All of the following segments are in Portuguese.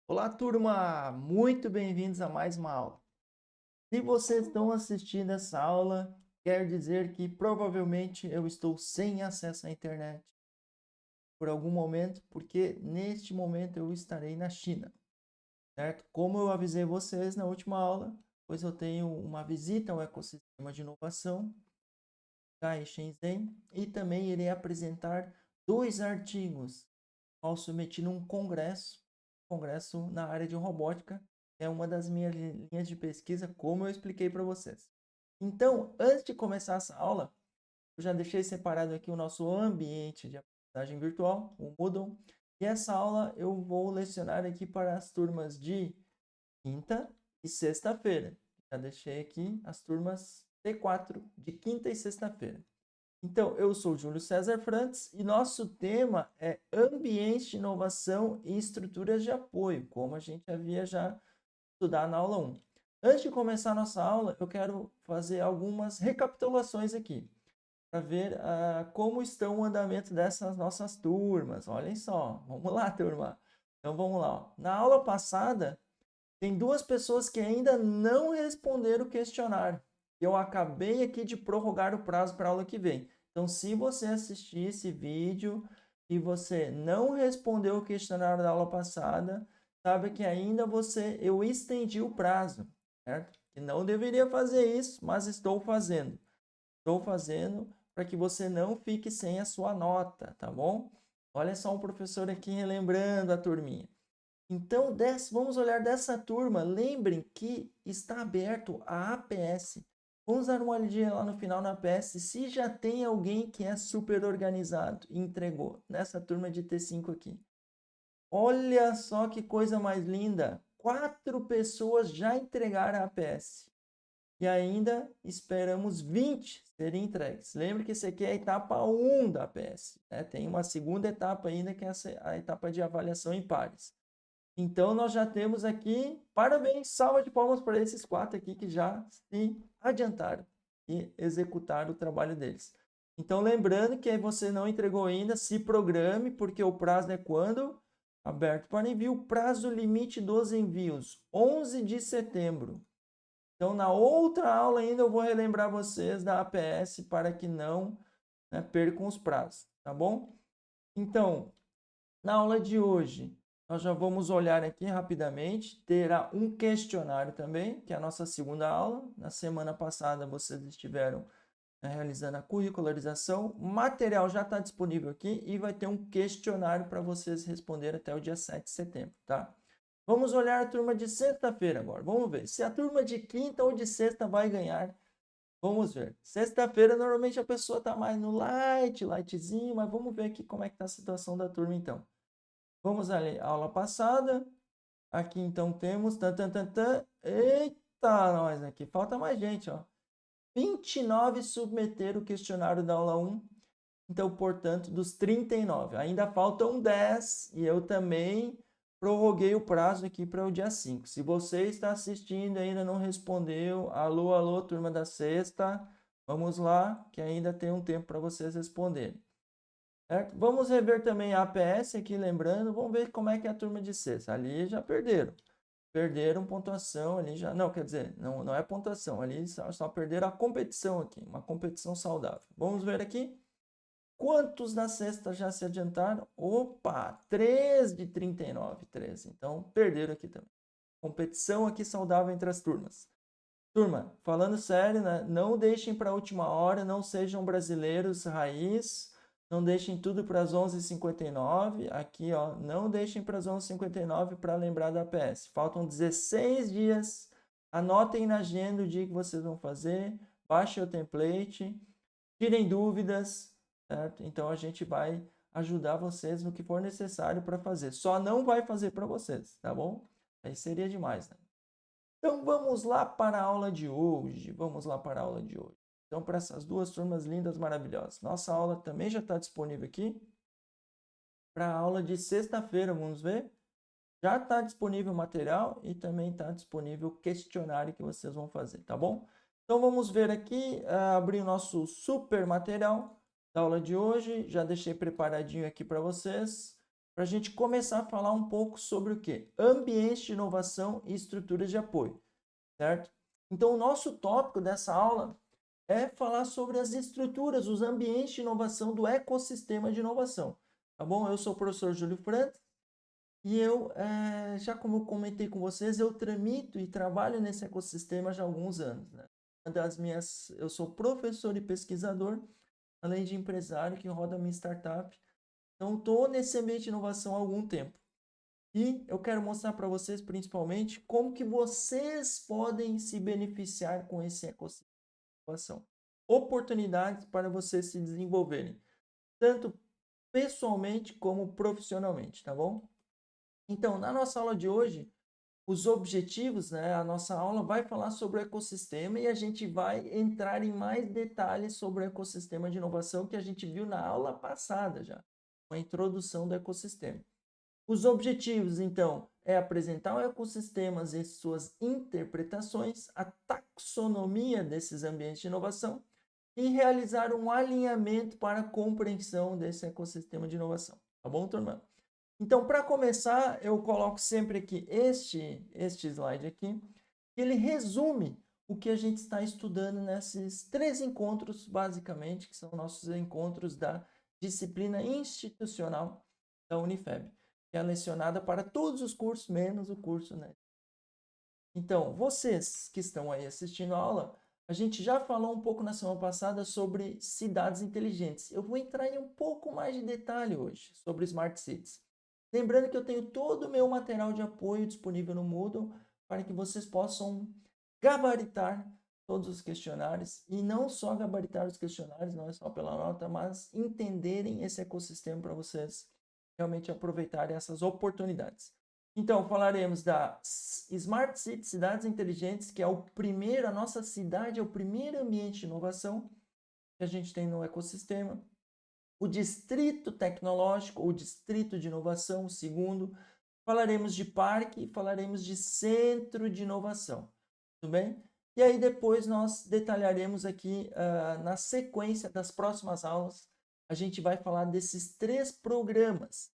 Olá, turma! Muito bem-vindos a mais uma aula. Se vocês estão assistindo essa aula, quer dizer que provavelmente eu estou sem acesso à internet por algum momento, porque neste momento eu estarei na China, certo? Como eu avisei vocês na última aula, pois eu tenho uma visita ao ecossistema de inovação cá em Shenzhen e também irei apresentar dois artigos ao submeti num congresso na área de robótica, é uma das minhas linhas de pesquisa, como eu expliquei para vocês. Então, antes de começar essa aula, eu já deixei separado aqui o nosso ambiente de aprendizagem virtual, o Moodle, e essa aula eu vou lecionar aqui para as turmas de quinta e sexta-feira. Já deixei aqui as turmas T4 de quinta e sexta-feira. Então, eu sou Júlio César Frantes e nosso tema é ambiente de inovação e estruturas de apoio, como a gente havia já estudado na aula 1. Antes de começar a nossa aula, eu quero fazer algumas recapitulações aqui, para ver como estão o andamento dessas nossas turmas. Olhem só, vamos lá, turma. Então, vamos lá. Ó. Na aula passada, tem duas pessoas que ainda não responderam o questionário. Eu acabei aqui de prorrogar o prazo para a aula que vem. Então, se você assistir esse vídeo e você não respondeu o questionário da aula passada, sabe que ainda eu estendi o prazo, certo? Que não deveria fazer isso, mas estou fazendo. Estou fazendo para que você não fique sem a sua nota, tá bom? Olha só um professor aqui relembrando a turminha. Então, vamos olhar dessa turma. Lembrem que está aberto a APS. Vamos dar uma olhadinha lá no final na APS. Se já tem alguém que é super organizado e entregou nessa turma de T5 aqui. Olha só que coisa mais linda. 4 pessoas já entregaram a APS. E ainda esperamos 20 serem entregues. Lembre que isso aqui é a etapa 1 da APS. Né? Tem uma segunda etapa ainda, que é a etapa de avaliação em pares. Então, nós já temos aqui, parabéns, salva de palmas para esses 4 aqui que já se adiantaram e executaram o trabalho deles. Então, lembrando que você não entregou ainda, se programe, porque o prazo é quando? Aberto para envio, prazo limite dos envios, 11 de setembro. Então, na outra aula ainda eu vou relembrar vocês da APS para que não percam os prazos, tá bom? Então, na aula de hoje, nós já vamos olhar aqui rapidamente. Terá um questionário também, que é a nossa segunda aula. Na semana passada, vocês estiveram realizando a curricularização. O material já está disponível aqui e vai ter um questionário para vocês responderem até o dia 7 de setembro, tá? Vamos olhar a turma de sexta-feira agora. Vamos ver se a turma de quinta ou de sexta vai ganhar. Vamos ver. Sexta-feira, normalmente a pessoa está mais no lightzinho, mas vamos ver aqui como é que está a situação da turma então. Vamos ali, aula passada. Aqui então temos. Tan, tan, tan, tan. Eita, nós aqui. Falta mais gente, ó. 29 submeteram o questionário da aula 1. Então, portanto, dos 39. Ainda faltam 10. E eu também prorroguei o prazo aqui para o dia 5. Se você está assistindo e ainda não respondeu, alô, alô, turma da sexta. Vamos lá, que ainda tem um tempo para vocês responderem. Certo? Vamos rever também a APS aqui, lembrando. Vamos ver como é que é a turma de sexta. Ali já perderam. Perderam pontuação ali já. Não, quer dizer, não é pontuação. Ali só perderam a competição aqui. Uma competição saudável. Vamos ver aqui. Quantos na sexta já se adiantaram? Opa, 3 de 39. 13. Então, perderam aqui também. Competição aqui saudável entre as turmas. Turma, falando sério, né? Não deixem para a última hora, não sejam brasileiros raiz, não deixem tudo para as 11h59. Aqui, ó, não deixem para as 11h59 para lembrar da APS. Faltam 16 dias. Anotem na agenda o dia que vocês vão fazer, baixem o template, tirem dúvidas, certo? Então a gente vai ajudar vocês no que for necessário para fazer. Só não vai fazer para vocês, tá bom? Aí seria demais, né? Então vamos lá para a aula de hoje. Vamos lá para a aula de hoje. Então, para essas duas turmas lindas, maravilhosas. Nossa aula também já está disponível aqui. Para a aula de sexta-feira, vamos ver. Já está disponível o material e também está disponível o questionário que vocês vão fazer, tá bom? Então vamos ver aqui, abrir o nosso super material da aula de hoje. Já deixei preparadinho aqui para vocês. para a gente começar a falar um pouco sobre o quê? Ambiente de inovação e estruturas de apoio, certo? Então, o nosso tópico dessa aula é falar sobre as estruturas, os ambientes de inovação do ecossistema de inovação, tá bom? Eu sou o professor Júlio França e eu, já como eu comentei com vocês, eu tramito e trabalho nesse ecossistema já há alguns anos, né? Eu sou professor e pesquisador, além de empresário que roda a minha startup. Então, estou nesse ambiente de inovação há algum tempo. E eu quero mostrar para vocês, principalmente, como que vocês podem se beneficiar com esse ecossistema de inovação. Oportunidades para vocês se desenvolverem, tanto pessoalmente como profissionalmente, tá bom? Então, na nossa aula de hoje, os objetivos, né? A nossa aula vai falar sobre o ecossistema e a gente vai entrar em mais detalhes sobre o ecossistema de inovação que a gente viu na aula passada já, com a introdução do ecossistema. Os objetivos, então, é apresentar o ecossistema e suas interpretações, a taxonomia desses ambientes de inovação e realizar um alinhamento para a compreensão desse ecossistema de inovação. Tá bom, turma? Então, para começar, eu coloco sempre aqui este slide aqui, que ele resume o que a gente está estudando nesses 3 encontros, basicamente, que são nossos encontros da disciplina institucional da Unifeb, que é lecionada para todos os cursos, menos o curso, né? Então, vocês que estão aí assistindo a aula, a gente já falou um pouco na semana passada sobre cidades inteligentes. Eu vou entrar em um pouco mais de detalhe hoje sobre Smart Cities. Lembrando que eu tenho todo o meu material de apoio disponível no Moodle para que vocês possam gabaritar todos os questionários e não só gabaritar os questionários, não é só pela nota, mas entenderem esse ecossistema para vocês realmente aproveitarem essas oportunidades. Então, falaremos da Smart City, cidades inteligentes, que é a nossa cidade é o primeiro ambiente de inovação que a gente tem no ecossistema. O distrito tecnológico, ou distrito de inovação, o segundo. Falaremos de parque e falaremos de centro de inovação. Tudo bem? E aí depois nós detalharemos aqui, na sequência das próximas aulas, a gente vai falar desses 3 programas,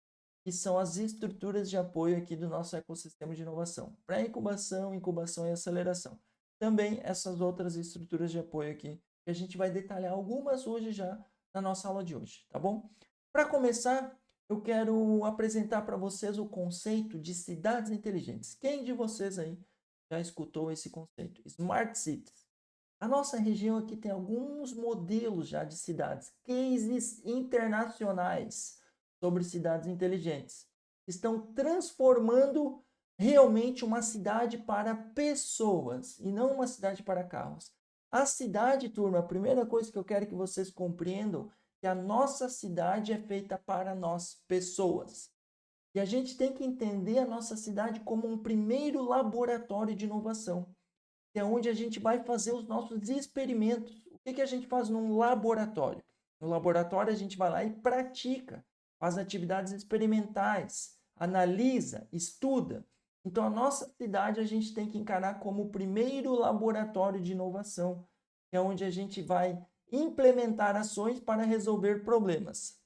que são as estruturas de apoio aqui do nosso ecossistema de inovação. Pré-incubação, incubação e aceleração. Também essas outras estruturas de apoio aqui, que a gente vai detalhar algumas hoje já, na nossa aula de hoje, tá bom? Para começar, eu quero apresentar para vocês o conceito de cidades inteligentes. Quem de vocês aí já escutou esse conceito? Smart Cities. A nossa região aqui tem alguns modelos já de cidades, cases internacionais sobre cidades inteligentes. Estão transformando realmente uma cidade para pessoas e não uma cidade para carros. A cidade, turma, a primeira coisa que eu quero que vocês compreendam é que a nossa cidade é feita para nós, pessoas. E a gente tem que entender a nossa cidade como um primeiro laboratório de inovação, que é onde a gente vai fazer os nossos experimentos. O que a gente faz num laboratório? No laboratório, a gente vai lá e pratica, faz atividades experimentais, analisa, estuda. Então, a nossa cidade a gente tem que encarar como o primeiro laboratório de inovação, que é onde a gente vai implementar ações para resolver problemas,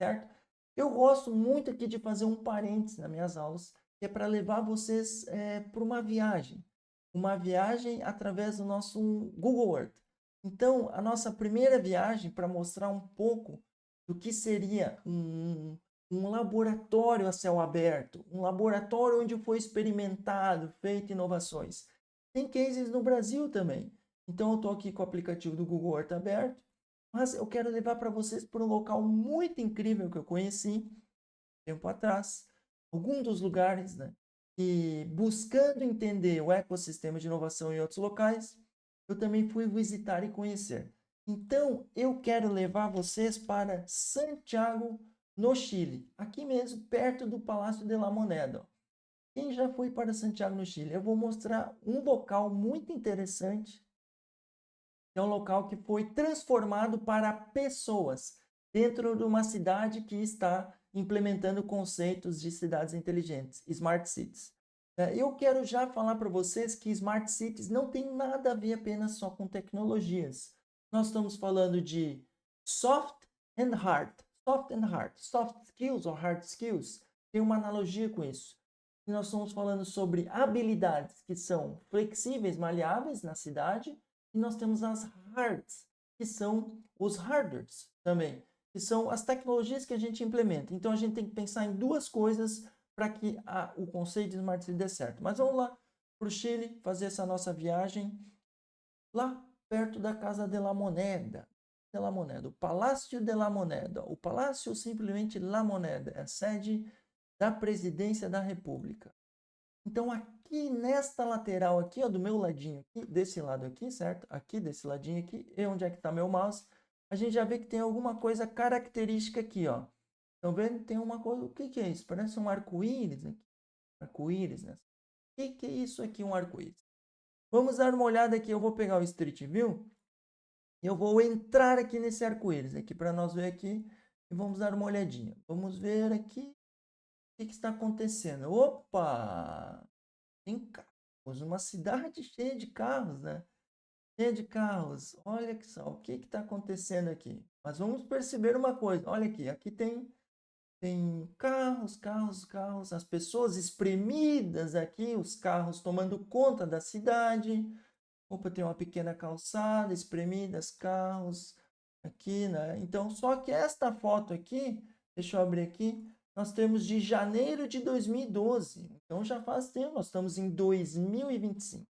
certo? Eu gosto muito aqui de fazer um parênteses nas minhas aulas, que é para levar vocês para uma viagem através do nosso Google Earth. Então, a nossa primeira viagem, para mostrar um pouco do que seria um laboratório a céu aberto, um laboratório onde foi experimentado, feito inovações. Tem cases no Brasil também. Então, eu estou aqui com o aplicativo do Google Earth aberto, mas eu quero levar para vocês para um local muito incrível que eu conheci tempo atrás. Algum dos lugares, né? E buscando entender o ecossistema de inovação em outros locais, eu também fui visitar e conhecer. Então, eu quero levar vocês para Santiago, no Chile, aqui mesmo, perto do Palácio de la Moneda. Quem já foi para Santiago, no Chile? Eu vou mostrar um local muito interessante, que é um local que foi transformado para pessoas, dentro de uma cidade que está implementando conceitos de cidades inteligentes, Smart Cities. Eu quero já falar para vocês que Smart Cities não tem nada a ver apenas só com tecnologias. Nós estamos falando de soft and hard. Soft and hard. Soft skills ou hard skills tem uma analogia com isso. E nós estamos falando sobre habilidades que são flexíveis, maleáveis na cidade, e nós temos as hards, que são os harders também, que são as tecnologias que a gente implementa. Então a gente tem que pensar em duas coisas para que o conceito de Smart City dê certo. Mas vamos lá para o Chile fazer essa nossa viagem lá perto da Casa de la Moneda. O Palácio de la Moneda. O Palácio simplesmente La Moneda é a sede da Presidência da República. Então aqui nesta lateral aqui, ó, do meu ladinho aqui, desse lado aqui, certo? Aqui desse ladinho aqui, e onde é que está meu mouse? A gente já vê que tem alguma coisa característica aqui, ó. Estão vendo? Tem uma coisa, o que é isso? Parece um arco-íris aqui. Arco-íris, né? O que é isso aqui, um arco-íris? Vamos dar uma olhada aqui, eu vou pegar o Street View e eu vou entrar aqui nesse arco-íris aqui para nós ver aqui e vamos dar uma olhadinha. Vamos ver aqui o que está acontecendo. Opa! Tem carros, uma cidade cheia de carros, né? Cheia de carros. Olha que só, o que está acontecendo aqui? Mas vamos perceber uma coisa. Olha aqui, aqui tem carros, as pessoas espremidas aqui, os carros tomando conta da cidade. Opa, tem uma pequena calçada, espremidas, carros aqui, né? Então, só que esta foto aqui, deixa eu abrir aqui, nós temos de janeiro de 2012. Então, já faz tempo, nós estamos em 2025.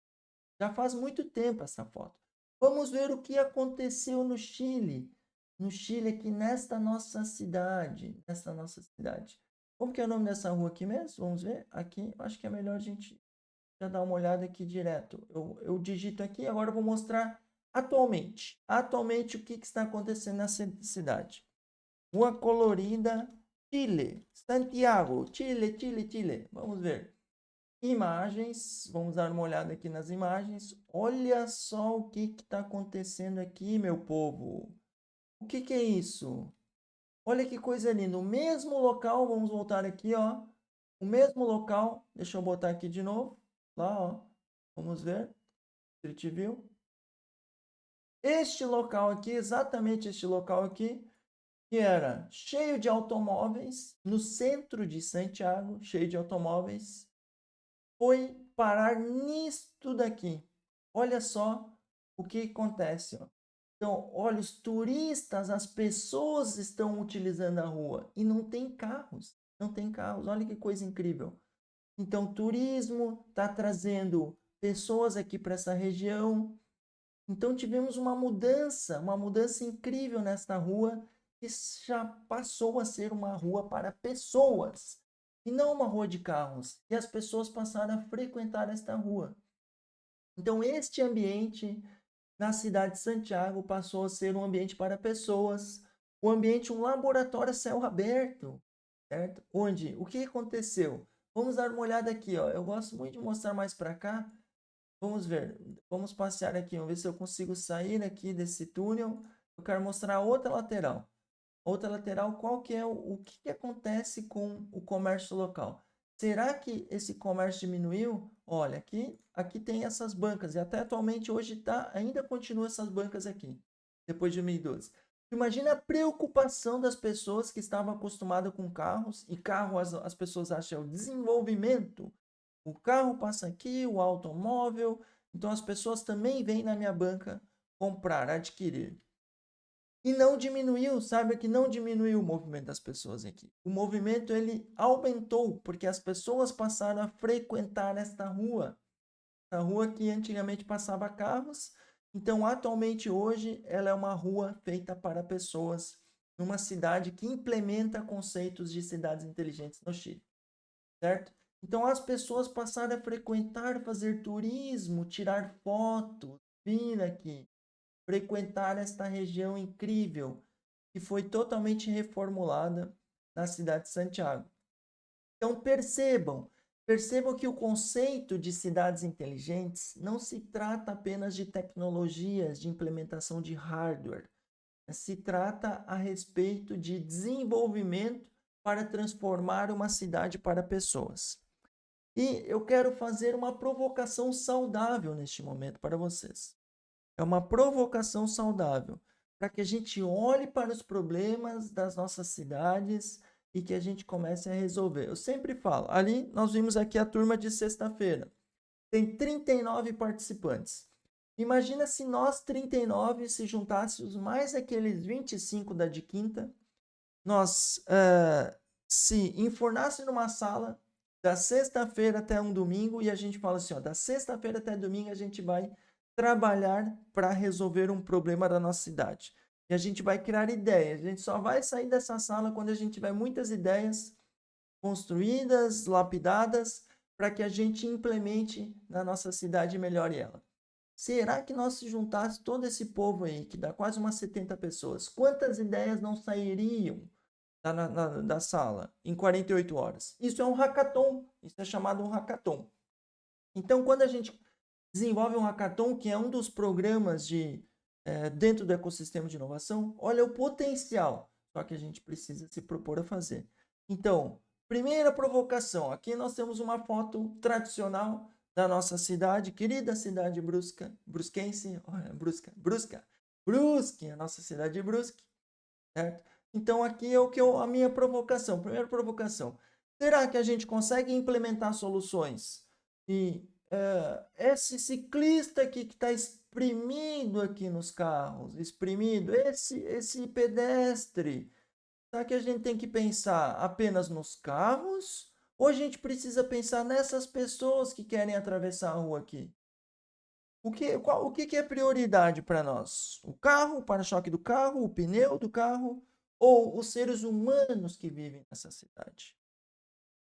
Já faz muito tempo essa foto. Vamos ver o que aconteceu no Chile. No Chile, aqui nesta nossa cidade. Como que é o nome dessa rua aqui mesmo? Vamos ver. Aqui, acho que é melhor a gente já dar uma olhada aqui direto. Eu digito aqui, agora eu vou mostrar atualmente. Atualmente, o que está acontecendo nessa cidade? Rua Colorida, Chile. Santiago, Chile. Vamos ver. Imagens, vamos dar uma olhada aqui nas imagens. Olha só o que está acontecendo aqui, meu povo. O que é isso? Olha que coisa linda. O mesmo local, vamos voltar aqui, ó. O mesmo local, deixa eu botar aqui de novo. Lá, ó. Vamos ver. Street View. Este local aqui, exatamente este local aqui, que era cheio de automóveis, no centro de Santiago, cheio de automóveis, foi parar nisto daqui. Olha só o que acontece, ó. Então, olha, os turistas, as pessoas estão utilizando a rua e não tem carros. Não tem carros. Olha que coisa incrível. Então, turismo está trazendo pessoas aqui para essa região. Então, tivemos uma mudança incrível nesta rua, que já passou a ser uma rua para pessoas, e não uma rua de carros. E as pessoas passaram a frequentar esta rua. Então, este ambiente na cidade de Santiago passou a ser um ambiente para pessoas, um laboratório a céu aberto, certo? Onde, o que aconteceu? Vamos dar uma olhada aqui, ó. Eu gosto muito de mostrar mais para cá. Vamos ver, vamos passear aqui, vamos ver se eu consigo sair aqui desse túnel. Eu quero mostrar a outra lateral. Outra lateral, qual que é o que acontece com o comércio local? Será que esse comércio diminuiu? Olha, aqui tem essas bancas, e até atualmente hoje ainda continua essas bancas aqui, depois de 2012. Imagina a preocupação das pessoas que estavam acostumadas com carros, e carro as pessoas acham o desenvolvimento. O carro passa aqui, o automóvel, então as pessoas também vêm na minha banca comprar, adquirir. E não diminuiu, sabe que não diminuiu o movimento das pessoas aqui. O movimento ele aumentou, porque as pessoas passaram a frequentar esta rua. A rua que antigamente passava carros, então atualmente hoje ela é uma rua feita para pessoas, numa cidade que implementa conceitos de cidades inteligentes no Chile, certo? Então as pessoas passaram a frequentar, fazer turismo, tirar fotos, vir aqui, frequentar esta região incrível que foi totalmente reformulada na cidade de Santiago. Então percebam que o conceito de cidades inteligentes não se trata apenas de tecnologias de implementação de hardware, se trata a respeito de desenvolvimento para transformar uma cidade para pessoas. E eu quero fazer uma provocação saudável neste momento para vocês. É uma provocação saudável. para que a gente olhe para os problemas das nossas cidades e que a gente comece a resolver. Eu sempre falo, ali nós vimos aqui a turma de sexta-feira. Tem 39 participantes. Imagina se nós 39 se juntássemos mais aqueles 25 da de quinta, nós se enfornasse numa sala da sexta-feira até um domingo e a gente fala assim, ó, da sexta-feira até domingo a gente vai trabalhar para resolver um problema da nossa cidade. E a gente vai criar ideias. A gente só vai sair dessa sala quando a gente tiver muitas ideias construídas, lapidadas, para que a gente implemente na nossa cidade e melhore ela. Será que nós se juntasse todo esse povo aí, que dá quase umas 70 pessoas, quantas ideias não sairiam da sala em 48 horas? Isso é um hackathon, isso é chamado um hackathon. Então, quando a gente desenvolve um hackathon, que é um dos programas dentro do ecossistema de inovação, olha o potencial, só que a gente precisa se propor a fazer. Então, primeira provocação, aqui nós temos uma foto tradicional da nossa cidade, querida cidade brusquense, Brusque, a nossa cidade de Brusque, certo? Então aqui é a minha provocação, primeira provocação. Será que a gente consegue implementar soluções e esse ciclista aqui que está exprimido aqui nos carros, exprimido, esse pedestre, será que a gente tem que pensar apenas nos carros? Ou a gente precisa pensar nessas pessoas que querem atravessar a rua aqui? O que é prioridade para nós? O carro, o para-choque do carro, o pneu do carro ou os seres humanos que vivem nessa cidade?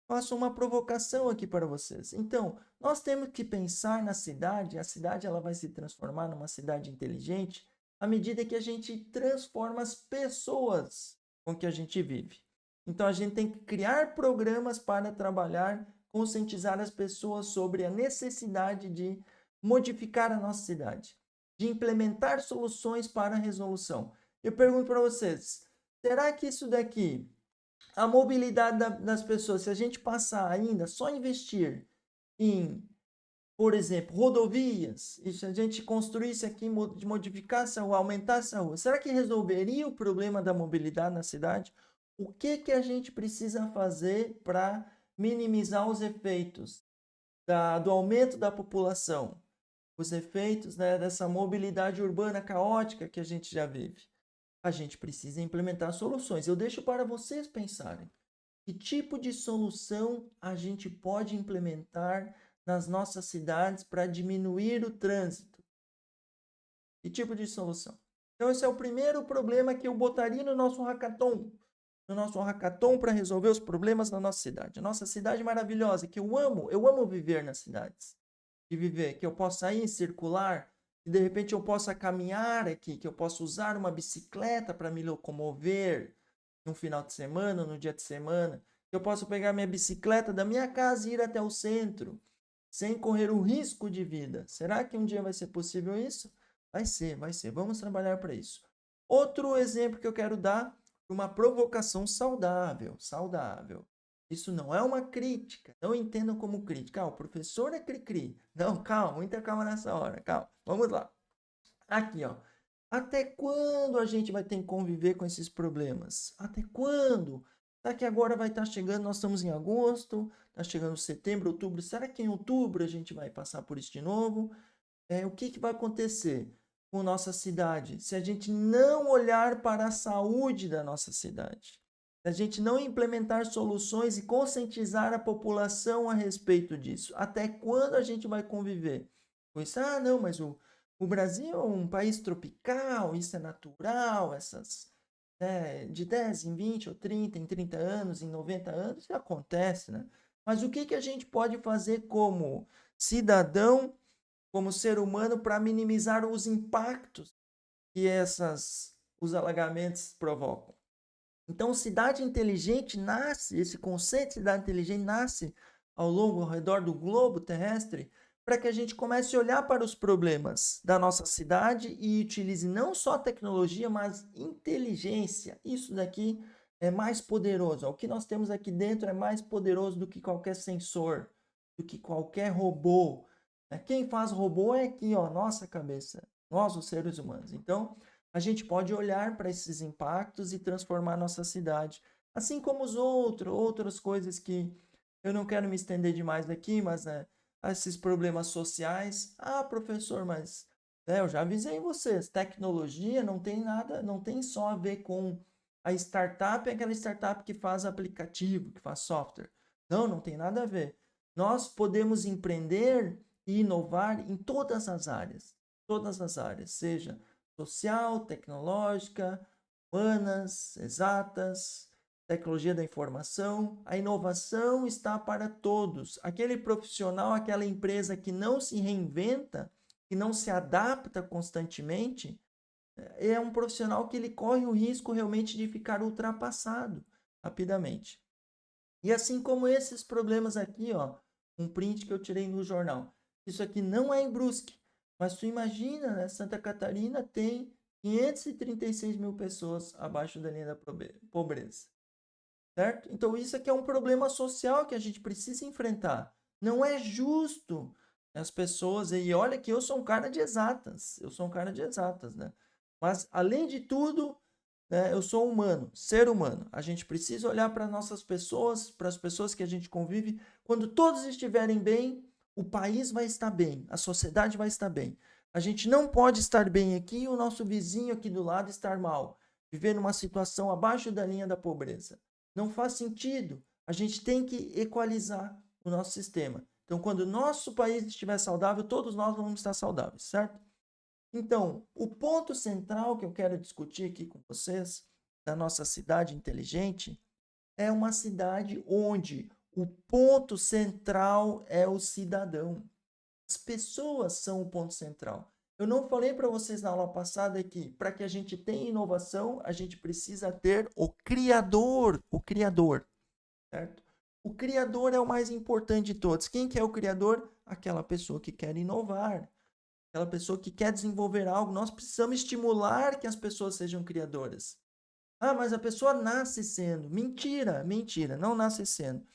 Faço uma provocação aqui para vocês. Então, nós temos que pensar na cidade. A cidade ela vai se transformar numa cidade inteligente à medida que a gente transforma as pessoas com que a gente vive. Então, a gente tem que criar programas para trabalhar, conscientizar as pessoas sobre a necessidade de modificar a nossa cidade, de implementar soluções para a resolução. Eu pergunto para vocês, será que isso daqui a mobilidade das pessoas, se a gente passar ainda só investir em, por exemplo, rodovias, e se a gente construísse aqui, modificasse a rua, aumentasse a rua, será que resolveria o problema da mobilidade na cidade? O que a gente precisa fazer para minimizar os efeitos do aumento da população, os efeitos, né, dessa mobilidade urbana caótica que a gente já vive? A gente precisa implementar soluções. Eu deixo para vocês pensarem. Que tipo de solução a gente pode implementar nas nossas cidades para diminuir o trânsito? Que tipo de solução? Então, esse é o primeiro problema que eu botaria no nosso hackathon. No nosso hackathon para resolver os problemas da nossa cidade. A nossa cidade maravilhosa, que eu amo viver nas cidades. De viver, que eu possa ir circular, e de repente eu possa caminhar aqui, que eu possa usar uma bicicleta para me locomover no final de semana, no dia de semana, que eu possa pegar minha bicicleta da minha casa e ir até o centro, sem correr o risco de vida. Será que um dia vai ser possível isso? Vai ser, vai ser. Vamos trabalhar para isso. Outro exemplo que eu quero dar, uma provocação saudável, saudável. Isso não é uma crítica. Não entendam como crítica. Ah, o professor é cri-cri. Não, calma, muita calma nessa hora. Calma. Vamos lá. Aqui, ó. Até quando a gente vai ter que conviver com esses problemas? Até quando? Será que agora vai estar chegando? Nós estamos em agosto, está chegando setembro, outubro. Será que em outubro a gente vai passar por isso de novo? O que vai acontecer com nossa cidade se a gente não olhar para a saúde da nossa cidade? Se a gente não implementar soluções e conscientizar a população a respeito disso? Até quando a gente vai conviver com isso? Ah, não, mas o Brasil é um país tropical, isso é natural, de 10 em 20 ou 30, em 30 anos, em 90 anos, isso acontece, né? Mas o que a gente pode fazer como cidadão, como ser humano, para minimizar os impactos que os alagamentos provocam? Então, cidade inteligente nasce, esse conceito de cidade inteligente nasce ao redor do globo terrestre, para que a gente comece a olhar para os problemas da nossa cidade e utilize não só tecnologia, mas inteligência. Isso daqui é mais poderoso. O que nós temos aqui dentro é mais poderoso do que qualquer sensor, do que qualquer robô. Quem faz robô é aqui, ó, nossa cabeça, nós os seres humanos. Então, a gente pode olhar para esses impactos e transformar a nossa cidade. Assim como outras coisas que eu não quero me estender demais aqui, mas né, esses problemas sociais. Ah, professor, mas eu já avisei vocês, tecnologia não tem nada, não tem só a ver com a startup, aquela startup que faz aplicativo, que faz software. Não, não tem nada a ver. Nós podemos empreender e inovar em todas as áreas, seja social, tecnológica, humanas, exatas, tecnologia da informação. A inovação está para todos. Aquele profissional, aquela empresa que não se reinventa, que não se adapta constantemente, é um profissional que ele corre o risco realmente de ficar ultrapassado rapidamente. E assim como esses problemas aqui, ó, um print que eu tirei no jornal. Isso aqui não é em Brusque, mas tu imagina, né? Santa Catarina tem 536 mil pessoas abaixo da linha da pobreza, certo? Então isso aqui é um problema social que a gente precisa enfrentar. Não é justo as pessoas, e olha que eu sou um cara de exatas, né? Mas além de tudo, né, eu sou humano, ser humano. A gente precisa olhar para nossas pessoas, para as pessoas que a gente convive. Quando todos estiverem bem, o país vai estar bem, a sociedade vai estar bem. A gente não pode estar bem aqui e o nosso vizinho aqui do lado estar mal, viver numa situação abaixo da linha da pobreza. Não faz sentido. A gente tem que equalizar o nosso sistema. Então, quando o nosso país estiver saudável, todos nós vamos estar saudáveis, certo? Então, o ponto central que eu quero discutir aqui com vocês, da nossa cidade inteligente, é uma cidade onde o ponto central é o cidadão. As pessoas são o ponto central. Eu não falei para vocês na aula passada que para que a gente tenha inovação, a gente precisa ter o criador, certo? O criador é o mais importante de todos. Quem que é o criador? Aquela pessoa que quer inovar, aquela pessoa que quer desenvolver algo. Nós precisamos estimular que as pessoas sejam criadoras. Ah, mas a pessoa nasce sendo. Mentira, mentira, não nasce sendo.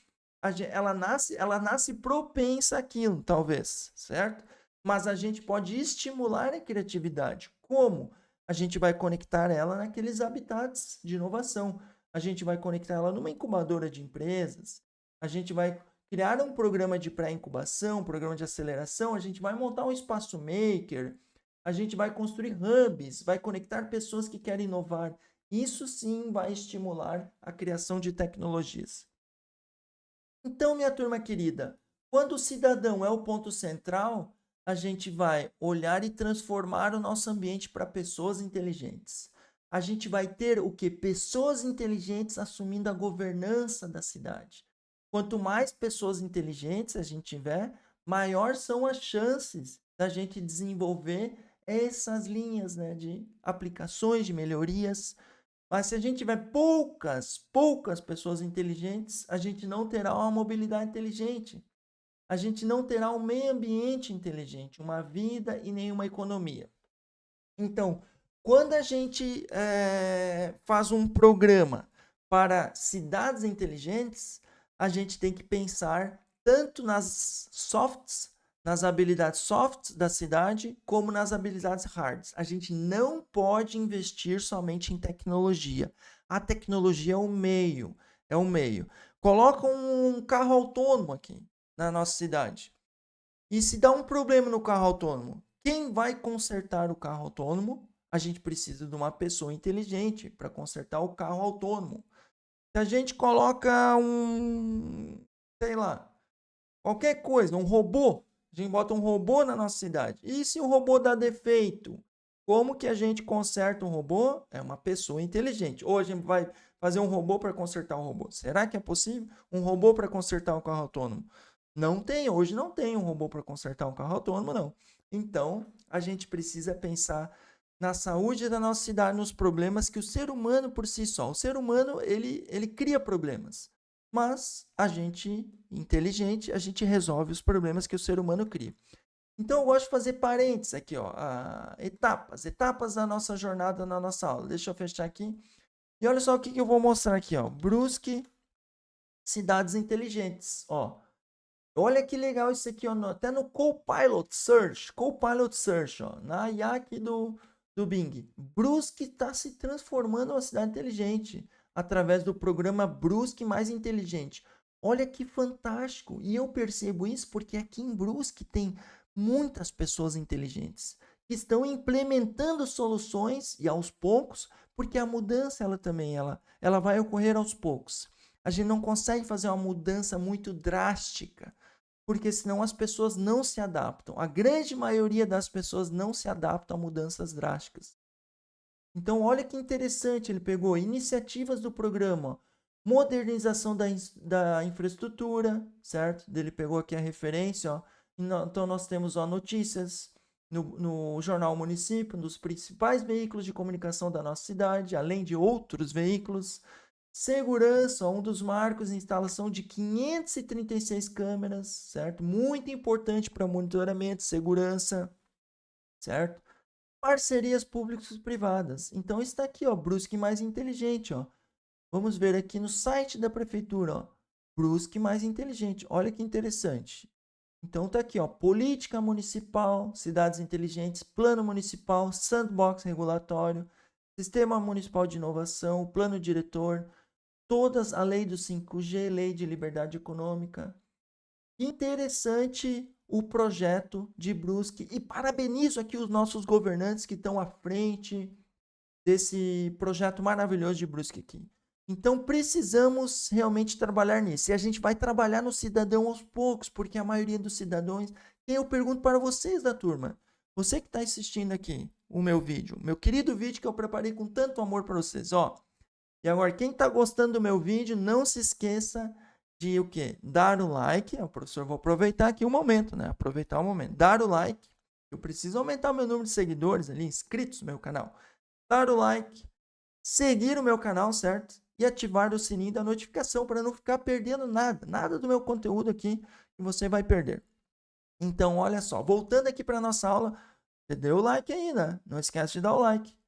Ela nasce propensa àquilo, talvez, certo? Mas a gente pode estimular a criatividade. Como? A gente vai conectar ela naqueles habitats de inovação. A gente vai conectar ela numa incubadora de empresas. A gente vai criar um programa de pré-incubação, um programa de aceleração. A gente vai montar um espaço maker. A gente vai construir hubs, vai conectar pessoas que querem inovar. Isso sim vai estimular a criação de tecnologias. Então, minha turma querida, quando o cidadão é o ponto central, a gente vai olhar e transformar o nosso ambiente para pessoas inteligentes. A gente vai ter o que? Pessoas inteligentes assumindo a governança da cidade. Quanto mais pessoas inteligentes a gente tiver, maior são as chances da gente desenvolver essas linhas, né, de aplicações, de melhorias. Mas se a gente tiver poucas pessoas inteligentes, a gente não terá uma mobilidade inteligente. A gente não terá um meio ambiente inteligente, uma vida e nenhuma economia. Então, quando a gente faz um programa para cidades inteligentes, a gente tem que pensar tanto nas habilidades softs da cidade, como nas habilidades hards. A gente não pode investir somente em tecnologia. A tecnologia é o meio, é o meio. Coloca um carro autônomo aqui na nossa cidade. E se dá um problema no carro autônomo, quem vai consertar o carro autônomo? A gente precisa de uma pessoa inteligente para consertar o carro autônomo. Se a gente coloca sei lá, qualquer coisa, um robô, a gente bota um robô na nossa cidade. E se o robô dá defeito? Como que a gente conserta um robô? É uma pessoa inteligente. Ou a gente vai fazer um robô para consertar um robô. Será que é possível? Um robô para consertar um carro autônomo? Não tem, hoje não tem um robô para consertar um carro autônomo, não. Então, a gente precisa pensar na saúde da nossa cidade, nos problemas que o ser humano por si só, o ser humano, ele cria problemas. Mas a gente, inteligente, a gente resolve os problemas que o ser humano cria. Então, eu gosto de fazer parênteses aqui, ó, etapas da nossa jornada na nossa aula. Deixa eu fechar aqui. E olha só o que eu vou mostrar aqui, ó. Brusque, cidades inteligentes, ó. Olha que legal isso aqui, ó, até no Copilot Search, ó, na IA aqui do Bing. Brusque está se transformando em uma cidade inteligente através do programa Brusque Mais Inteligente. Olha que fantástico! E eu percebo isso porque aqui em Brusque tem muitas pessoas inteligentes que estão implementando soluções e aos poucos, porque a mudança ela vai ocorrer aos poucos. A gente não consegue fazer uma mudança muito drástica, porque senão as pessoas não se adaptam. A grande maioria das pessoas não se adaptam a mudanças drásticas. Então, olha que interessante, ele pegou iniciativas do programa, modernização da infraestrutura, certo? Ele pegou aqui a referência, ó. Então, nós temos notícias no Jornal Município, um dos principais veículos de comunicação da nossa cidade, além de outros veículos. Segurança, um dos marcos, instalação de 536 câmeras, certo? Muito importante para monitoramento, segurança, certo? Parcerias públicas e privadas. Então está aqui, ó, Brusque Mais Inteligente, ó. Vamos ver aqui no site da prefeitura, ó. Brusque Mais Inteligente. Olha que interessante. Então tá aqui, ó, política municipal, cidades inteligentes, plano municipal, sandbox regulatório, sistema municipal de inovação, plano diretor, todas a lei do 5G, lei de liberdade econômica. Interessante o projeto de Brusque e parabenizo aqui os nossos governantes que estão à frente desse projeto maravilhoso de Brusque aqui. Então precisamos realmente trabalhar nisso. E a gente vai trabalhar no cidadão aos poucos, porque a maioria dos cidadãos. E eu pergunto para vocês da turma, você que está assistindo aqui o meu vídeo, meu querido vídeo que eu preparei com tanto amor para vocês, ó. E agora, quem está gostando do meu vídeo, não se esqueça de o quê? Dar o like. O professor, vou aproveitar aqui o momento, né? Aproveitar o momento. Dar o like. Eu preciso aumentar o meu número de seguidores ali, inscritos no meu canal. Dar o like, seguir o meu canal, certo? E ativar o sininho da notificação para não ficar perdendo nada do meu conteúdo aqui que você vai perder. Então, olha só, voltando aqui para nossa aula, você deu o like aí, né? Não esquece de dar o like.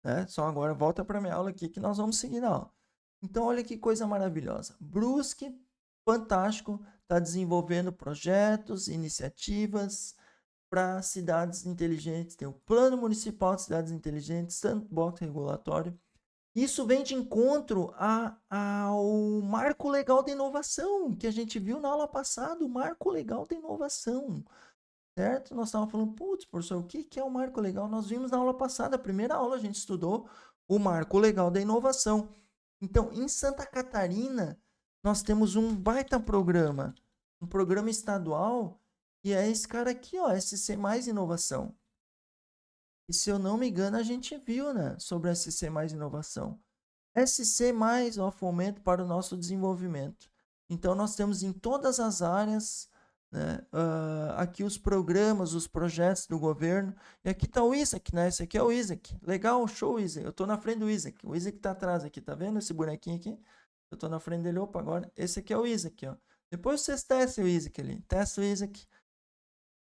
Né? Só agora volta para minha aula aqui que nós vamos seguir na aula. Então, olha que coisa maravilhosa. Brusque, fantástico, está desenvolvendo projetos, iniciativas para cidades inteligentes. Tem o Plano Municipal de Cidades Inteligentes, Sandbox Regulatório. Isso vem de encontro ao Marco Legal da Inovação, que a gente viu na aula passada, o Marco Legal da Inovação. Certo? Nós estávamos falando, putz, professor, o que é o marco legal? Nós vimos na aula passada, a primeira aula a gente estudou o marco legal da inovação. Então, em Santa Catarina, nós temos um baita programa, um programa estadual, que é esse cara aqui, ó, SC Mais Inovação. E se eu não me engano, a gente viu, né, sobre SC Mais Inovação. SC Mais, ó, fomento para o nosso desenvolvimento. Então, nós temos em todas as áreas, né, aqui os programas, os projetos do governo. E aqui está o Isaac, né? Esse aqui é o Isaac. Legal, show, Isaac. Eu estou na frente do Isaac. O Isaac está atrás aqui, tá vendo esse bonequinho aqui? Eu estou na frente dele. Opa, agora. Esse aqui é o Isaac, ó. Depois vocês testem o Isaac ali. Testa o Isaac.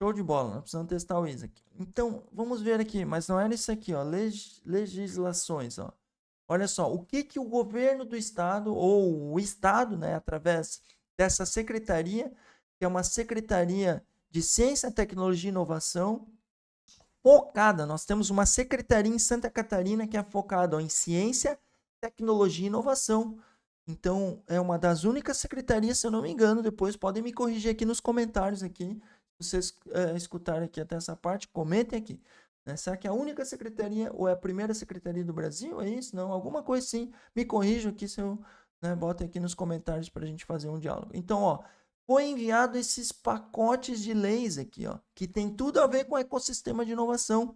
Show de bola, nós precisamos testar o Isaac. Então, vamos ver aqui, mas não era isso aqui, ó. Legislações, ó. Olha só, o que o governo do estado, ou o estado, né, através dessa secretaria, que é uma secretaria de Ciência, Tecnologia e Inovação, focada, nós temos uma secretaria em Santa Catarina que é focada em Ciência, Tecnologia e Inovação. Então, é uma das únicas secretarias, se eu não me engano, depois podem me corrigir aqui nos comentários aqui, se vocês escutarem aqui até essa parte, comentem aqui. Né? Será que é a única secretaria ou é a primeira secretaria do Brasil? É isso? Não, alguma coisa sim. Me corrijam aqui se eu boto aqui nos comentários para a gente fazer um diálogo. Então, ó, foi enviado esses pacotes de leis aqui, ó, que tem tudo a ver com o ecossistema de inovação.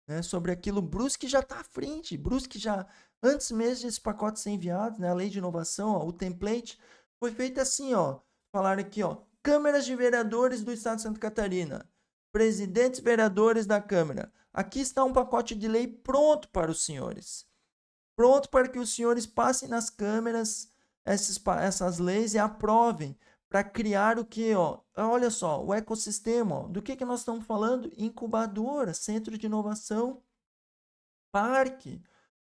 Né? Sobre aquilo, Brusque já está à frente. Brusque já, antes mesmo desse pacote ser enviado, né, a lei de inovação, ó, o template, foi feito assim, ó. Falaram aqui, ó, câmaras de vereadores do estado de Santa Catarina, presidentes vereadores da Câmara. Aqui está um pacote de lei pronto para os senhores. Pronto para que os senhores passem nas câmeras essas leis e aprovem para criar o que, ó? Olha só, o ecossistema, ó. Do que nós estamos falando? Incubadora, centro de inovação, parque,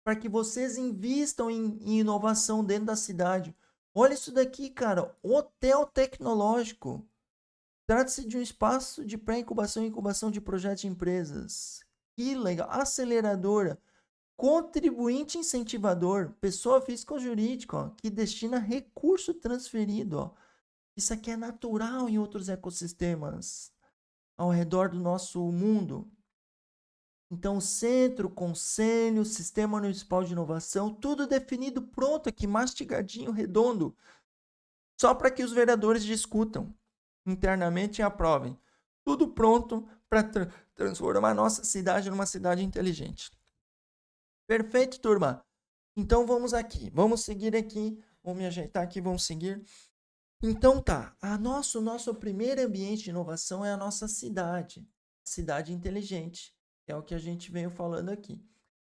para que vocês invistam em inovação dentro da cidade. Olha isso daqui, cara, hotel tecnológico. Trata-se de um espaço de pré-incubação e incubação de projetos de empresas. Que legal. Aceleradora, contribuinte incentivador, pessoa física ou jurídica, ó, que destina recurso transferido. Ó. Isso aqui é natural em outros ecossistemas ao redor do nosso mundo. Então, centro, conselho, sistema municipal de inovação, tudo definido, pronto aqui, mastigadinho, redondo, só para que os vereadores discutam internamente e aprovem. Tudo pronto para transformar a nossa cidade numa cidade inteligente. Perfeito, turma? Então vamos aqui, vamos seguir aqui, vou me ajeitar aqui, vamos seguir. Então tá, nosso primeiro ambiente de inovação é a nossa cidade inteligente, que é o que a gente veio falando aqui.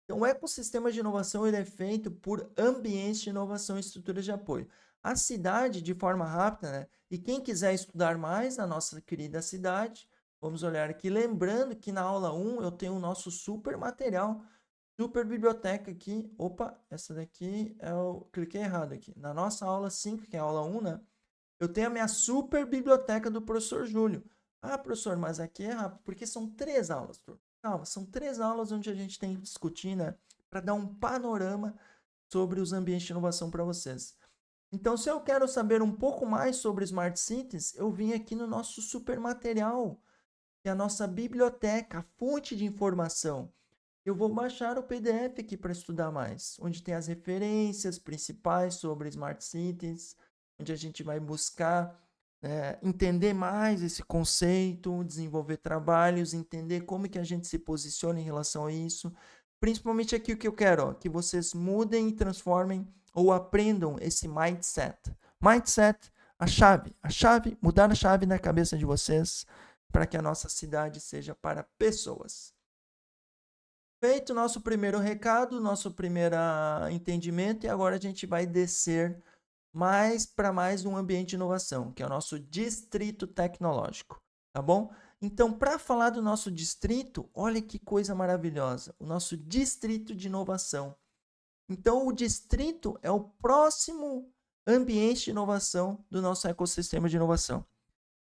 Então, o ecossistema de inovação ele é feito por ambientes de inovação e estruturas de apoio. A cidade, de forma rápida, né? E quem quiser estudar mais na nossa querida cidade, vamos olhar aqui. Lembrando que na aula 1 eu tenho o nosso super material, super biblioteca aqui. Opa, essa daqui eu cliquei errado aqui. Na nossa aula 5, que é a aula 1, né? Eu tenho a minha super biblioteca do professor Júlio. Ah, professor, mas aqui é rápido, porque são 3 aulas, turma. Calma, são 3 aulas onde a gente tem que discutir, né? Para dar um panorama sobre os ambientes de inovação para vocês. Então, se eu quero saber um pouco mais sobre Smart Cities, eu vim aqui no nosso super material, que é a nossa biblioteca, a fonte de informação. Eu vou baixar o PDF aqui para estudar mais, onde tem as referências principais sobre Smart Cities, onde a gente vai buscar entender mais esse conceito, desenvolver trabalhos, entender como que a gente se posiciona em relação a isso. Principalmente aqui o que eu quero, ó, que vocês mudem e transformem ou aprendam esse mindset. Mindset, a chave, mudar a chave na cabeça de vocês para que a nossa cidade seja para pessoas. Feito o nosso primeiro recado, nosso primeiro entendimento, e agora a gente vai descer para mais um ambiente de inovação, que é o nosso distrito tecnológico, tá bom? Então, para falar do nosso distrito, olha que coisa maravilhosa, o nosso distrito de inovação. Então, o distrito é o próximo ambiente de inovação do nosso ecossistema de inovação.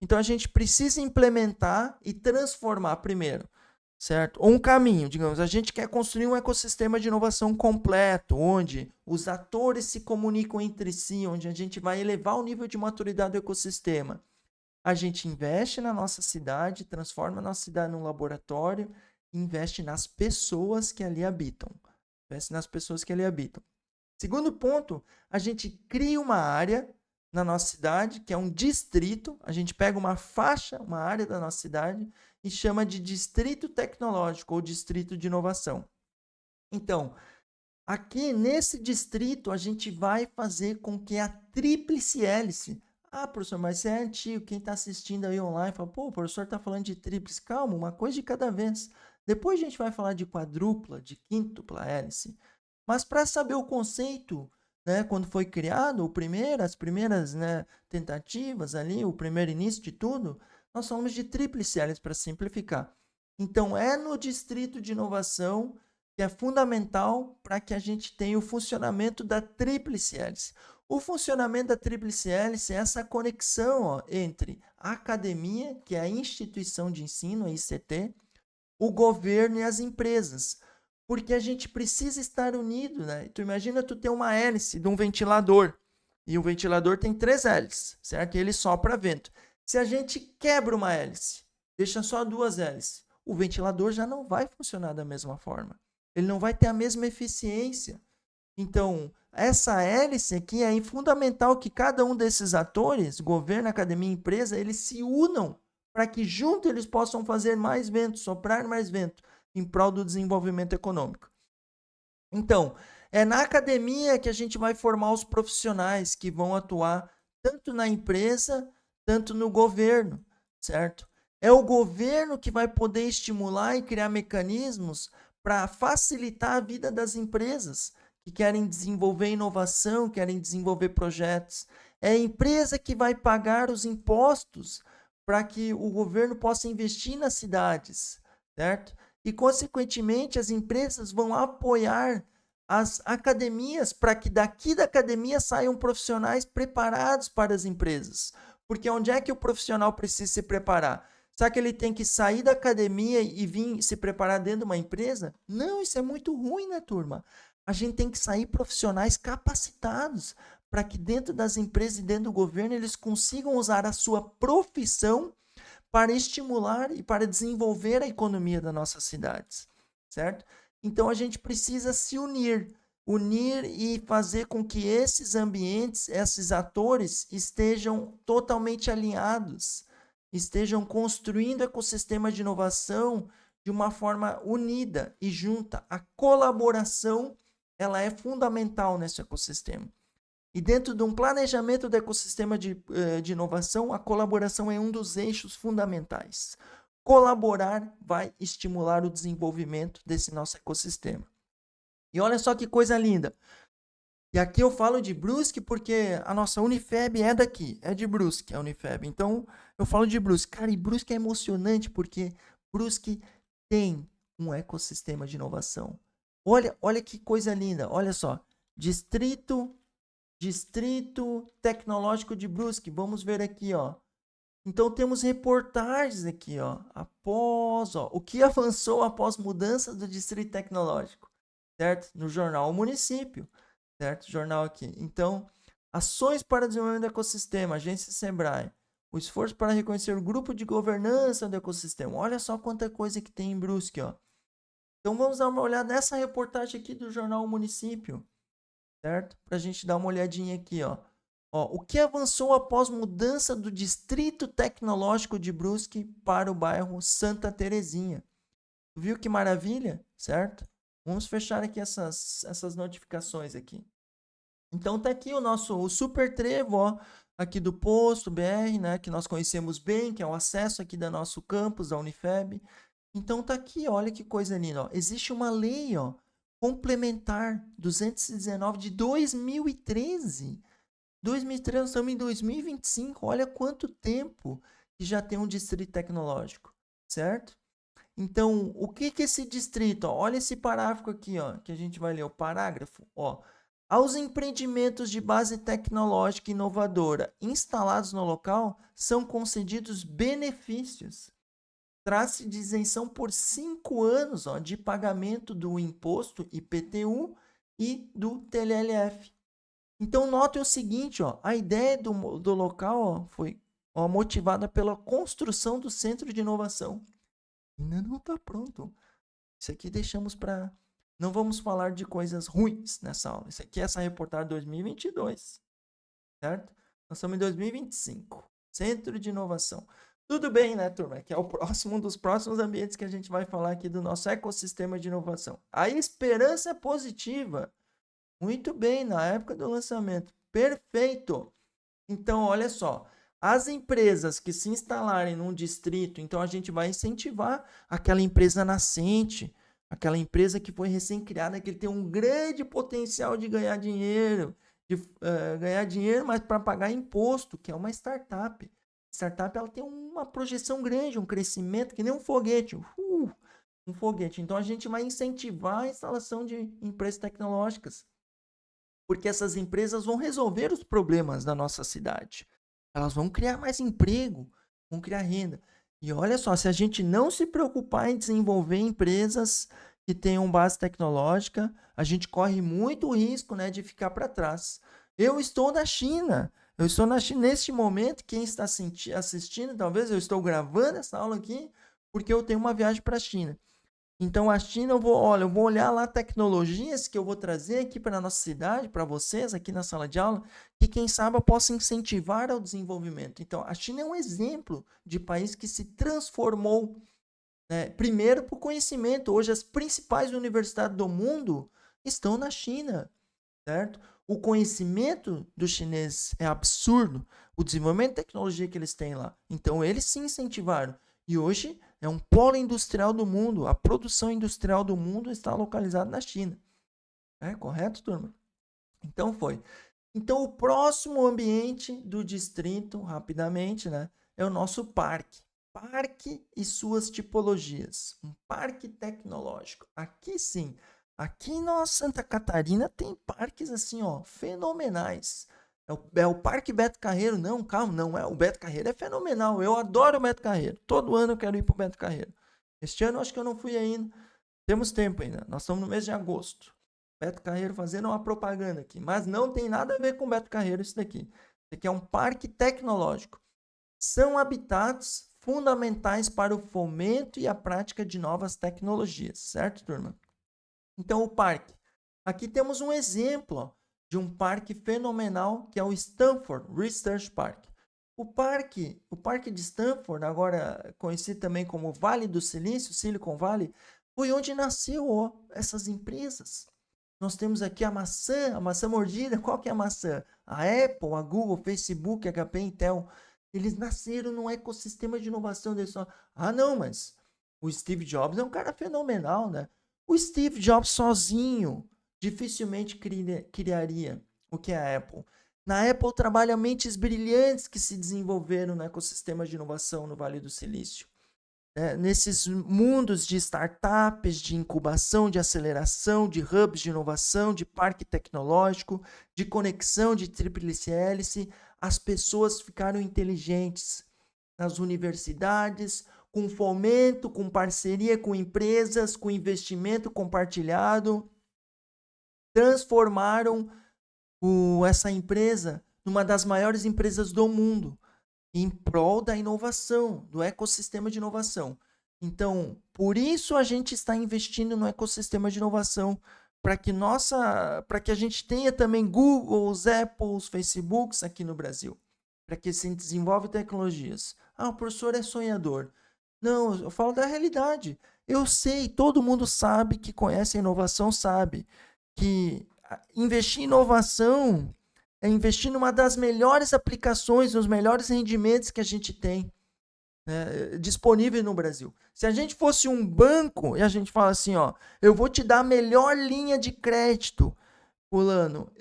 Então, a gente precisa implementar e transformar primeiro, certo? Ou um caminho, digamos, a gente quer construir um ecossistema de inovação completo, onde os atores se comunicam entre si, onde a gente vai elevar o nível de maturidade do ecossistema. A gente investe na nossa cidade, transforma a nossa cidade num laboratório, investe nas pessoas que ali habitam. Investe nas pessoas que ali habitam. Segundo ponto, a gente cria uma área na nossa cidade, que é um distrito, a gente pega uma faixa, uma área da nossa cidade e chama de distrito tecnológico ou distrito de inovação. Então, aqui nesse distrito a gente vai fazer com que a tríplice hélice... Ah, professor, mas você é antigo, quem está assistindo aí online fala, pô, o professor está falando de tríplice. Calma, uma coisa de cada vez. Depois a gente vai falar de quadrupla, de quíntupla hélice. Mas para saber o conceito, né, quando foi criado, as primeiras tentativas ali, o primeiro início de tudo, nós falamos de tríplice hélice para simplificar. Então, é no distrito de inovação que é fundamental para que a gente tenha o funcionamento da tríplice hélice. O funcionamento da tríplice hélice é essa conexão entre a academia, que é a instituição de ensino, a ICT, o governo e as empresas. Porque a gente precisa estar unido, né? Tu imagina tu ter uma hélice de um ventilador, e o ventilador tem 3 hélices, certo? E ele sopra vento. Se a gente quebra uma hélice, deixa só 2 hélices, o ventilador já não vai funcionar da mesma forma. Ele não vai ter a mesma eficiência. Então, essa hélice aqui é fundamental que cada um desses atores, governo, academia e empresa, eles se unam para que juntos eles possam fazer mais vento, soprar mais vento em prol do desenvolvimento econômico. Então, é na academia que a gente vai formar os profissionais que vão atuar tanto na empresa, tanto no governo, certo? É o governo que vai poder estimular e criar mecanismos para facilitar a vida das empresas que querem desenvolver inovação, querem desenvolver projetos. É a empresa que vai pagar os impostos para que o governo possa investir nas cidades, certo? E, consequentemente, as empresas vão apoiar as academias para que daqui da academia saiam profissionais preparados para as empresas. Porque onde é que o profissional precisa se preparar? Será que ele tem que sair da academia e vir se preparar dentro de uma empresa? Não, isso é muito ruim, né, turma? A gente tem que sair profissionais capacitados para que dentro das empresas e dentro do governo eles consigam usar a sua profissão para estimular e para desenvolver a economia das nossas cidades, certo? Então a gente precisa se unir e fazer com que esses ambientes, esses atores estejam totalmente alinhados, estejam construindo ecossistemas de inovação de uma forma unida e junta. A colaboração, ela é fundamental nesse ecossistema. E dentro de um planejamento do ecossistema de inovação, a colaboração é um dos eixos fundamentais. Colaborar vai estimular o desenvolvimento desse nosso ecossistema. E olha só que coisa linda. E aqui eu falo de Brusque porque a nossa Unifeb é daqui, é de Brusque, a Unifeb. Então eu falo de Brusque. Cara, e Brusque é emocionante porque Brusque tem um ecossistema de inovação. Olha que coisa linda, olha só. Distrito Tecnológico de Brusque. Vamos ver aqui, ó. Então temos reportagens aqui, ó. O que avançou após mudança do Distrito Tecnológico, certo? No jornal O Município, certo? Jornal aqui. Então, ações para desenvolvimento do ecossistema, agência Sebrae. O esforço para reconhecer o grupo de governança do ecossistema. Olha só quanta coisa que tem em Brusque, ó. Então vamos dar uma olhada nessa reportagem aqui do jornal O Município, certo? Para a gente dar uma olhadinha aqui, ó. O que avançou após mudança do Distrito Tecnológico de Brusque para o bairro Santa Terezinha. Viu que maravilha, certo? Vamos fechar aqui essas notificações aqui. Então tá aqui o super trevo, ó, aqui do posto BR, né, que nós conhecemos bem, que é o acesso aqui do nosso campus, da Unifeb. Então tá aqui, olha que coisa linda, ó. Existe uma lei, ó, complementar 219 de 2013. 2013, nós estamos em 2025. Olha quanto tempo que já tem um distrito tecnológico, certo? Então, o que é esse distrito? Ó, olha esse parágrafo aqui, ó, que a gente vai ler, o parágrafo. Ó. Aos empreendimentos de base tecnológica inovadora instalados no local são concedidos benefícios. Trata-se de isenção por 5 anos, ó, de pagamento do imposto IPTU e do TLLF. Então, notem o seguinte, ó, a ideia do local ó, foi motivada pela construção do centro de inovação. Ainda não está pronto. Isso aqui deixamos para... Não vamos falar de coisas ruins nessa aula. Isso aqui é essa reportagem 2022, certo? Nós estamos em 2025. Centro de inovação. Tudo bem, né, turma? Que é um dos próximos ambientes que a gente vai falar aqui do nosso ecossistema de inovação. A esperança é positiva. Muito bem, na época do lançamento. Perfeito! Então, olha só. As empresas que se instalarem num distrito, então a gente vai incentivar aquela empresa nascente, aquela empresa que foi recém-criada, que tem um grande potencial de ganhar dinheiro, mas para pagar imposto, que é uma startup. Startup ela tem uma projeção grande, um crescimento, que nem um foguete. Um foguete. Então a gente vai incentivar a instalação de empresas tecnológicas, porque essas empresas vão resolver os problemas da nossa cidade. Elas vão criar mais emprego, vão criar renda. E olha só, se a gente não se preocupar em desenvolver empresas que tenham base tecnológica, a gente corre muito risco, né, de ficar para trás. Eu estou na China. Neste momento. Quem está assistindo, talvez eu estou gravando essa aula aqui porque eu tenho uma viagem para a China. Então, a China, eu vou olhar lá tecnologias que eu vou trazer aqui para a nossa cidade, para vocês aqui na sala de aula, que quem sabe eu possa incentivar ao desenvolvimento. Então, a China é um exemplo de país que se transformou, né, primeiro por conhecimento. Hoje, as principais universidades do mundo estão na China, certo? O conhecimento dos chineses é absurdo, o desenvolvimento de tecnologia que eles têm lá. Então, eles se incentivaram. E hoje é um polo industrial do mundo. A produção industrial do mundo está localizada na China. É correto, turma? Então foi. Então o próximo ambiente do distrito, rapidamente, né, é o nosso parque. Parque e suas tipologias. Um parque tecnológico. Aqui sim. Aqui em Santa Catarina tem parques assim, ó, fenomenais. É o Parque Beto Carreiro. Não, calma, não é. O Beto Carreiro é fenomenal. Eu adoro o Beto Carreiro. Todo ano eu quero ir pro Beto Carreiro. Este ano eu acho que eu não fui ainda. Temos tempo ainda. Nós estamos no mês de agosto. Beto Carreiro fazendo uma propaganda aqui. Mas não tem nada a ver com Beto Carreiro isso daqui. Isso aqui é um parque tecnológico. São habitats fundamentais para o fomento e a prática de novas tecnologias, certo, turma? Então, o parque. Aqui temos um exemplo ó, de um parque fenomenal que é o Stanford Research Park. O parque de Stanford, agora conhecido também como Vale do Silício, Silicon Valley, foi onde nasceu ó, essas empresas. Nós temos aqui a maçã mordida. Qual que é a maçã? A Apple, a Google, Facebook, HP, Intel. Eles nasceram num ecossistema de inovação. Não, mas o Steve Jobs é um cara fenomenal, né? O Steve Jobs sozinho dificilmente criaria o que é a Apple. Na Apple trabalham mentes brilhantes que se desenvolveram no ecossistema de inovação no Vale do Silício. Nesses mundos de startups, de incubação, de aceleração, de hubs de inovação, de parque tecnológico, de conexão de tríplice hélice, as pessoas ficaram inteligentes nas universidades, com fomento, com parceria com empresas, com investimento compartilhado, transformaram essa empresa numa das maiores empresas do mundo, em prol da inovação, do ecossistema de inovação. Então, por isso a gente está investindo no ecossistema de inovação, para que a gente tenha também Googles, Apples, Facebooks aqui no Brasil, para que se desenvolva tecnologias. O professor é sonhador. Não, eu falo da realidade. Eu sei, todo mundo sabe que conhece a inovação, sabe que investir em inovação é investir numa das melhores aplicações, nos melhores rendimentos que a gente tem disponível no Brasil. Se a gente fosse um banco e a gente fala assim, eu vou te dar a melhor linha de crédito, fulano,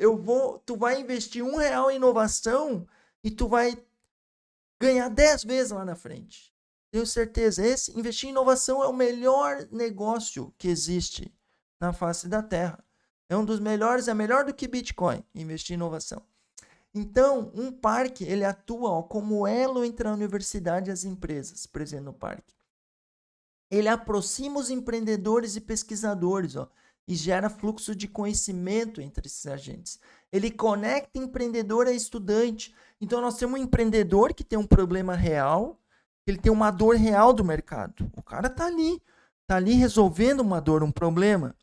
tu vai investir R$1 em inovação e tu vai ganhar 10 vezes lá na frente. Tenho certeza, investir em inovação é o melhor negócio que existe na face da Terra. É um dos melhores, é melhor do que Bitcoin, investir em inovação. Então, um parque, ele atua como elo entre a universidade e as empresas, presente no parque. Ele aproxima os empreendedores e pesquisadores, e gera fluxo de conhecimento entre esses agentes. Ele conecta empreendedor a estudante. Então, nós temos um empreendedor que tem um problema real, ele tem uma dor real do mercado. O cara está ali resolvendo uma dor, um problema.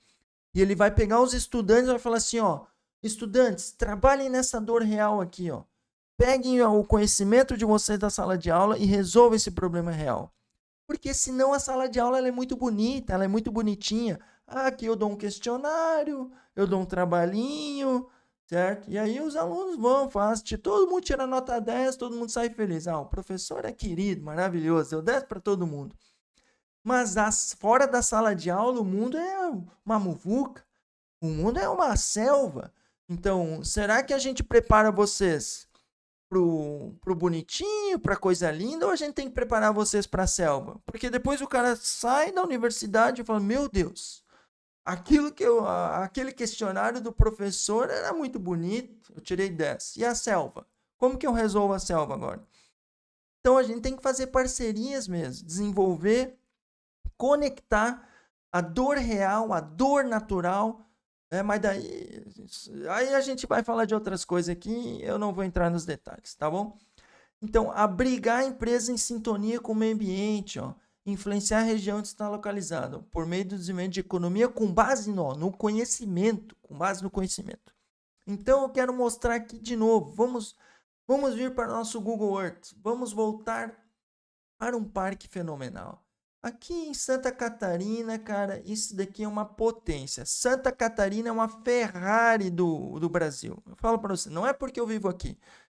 E ele vai pegar os estudantes e vai falar assim, estudantes, trabalhem nessa dor real aqui, Peguem o conhecimento de vocês da sala de aula e resolvam esse problema real. Porque senão a sala de aula ela é muito bonita, ela é muito bonitinha. Aqui eu dou um questionário, eu dou um trabalhinho, certo? E aí os alunos fazem, todo mundo tira nota 10, todo mundo sai feliz. O professor é querido, maravilhoso, deu 10 para todo mundo. Mas fora da sala de aula, o mundo é uma muvuca, o mundo é uma selva. Então, será que a gente prepara vocês pro bonitinho, pra coisa linda, ou a gente tem que preparar vocês pra selva? Porque depois o cara sai da universidade e fala, meu Deus, aquele questionário do professor era muito bonito, eu tirei 10. E a selva? Como que eu resolvo a selva agora? Então, a gente tem que fazer parcerias mesmo, desenvolver, conectar a dor real, a dor natural. Mas daí aí a gente vai falar de outras coisas aqui, eu não vou entrar nos detalhes, tá bom? Então, abrigar a empresa em sintonia com o meio ambiente, influenciar a região onde está localizado, por meio do desenvolvimento de economia com base no conhecimento, com base no conhecimento. Então, eu quero mostrar aqui de novo, vamos vir para o nosso Google Earth, vamos voltar para um parque fenomenal. Aqui em Santa Catarina, cara, isso daqui é uma potência. Santa Catarina é uma Ferrari do Brasil. Eu falo para você, não é porque eu vivo aqui.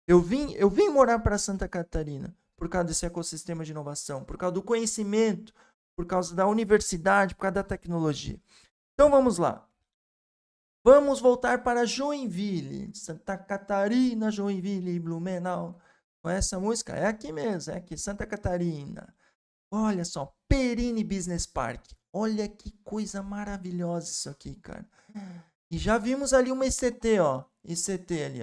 Eu vim morar para Santa Catarina por causa desse ecossistema de inovação, por causa do conhecimento, por causa da universidade, por causa da tecnologia. Então vamos lá. Vamos voltar para Joinville, Santa Catarina, Joinville, Blumenau. Com essa música? É aqui mesmo, é aqui, Santa Catarina. Olha só, Perini Business Park. Olha que coisa maravilhosa isso aqui, cara. E já vimos ali uma ICT, ICT ali,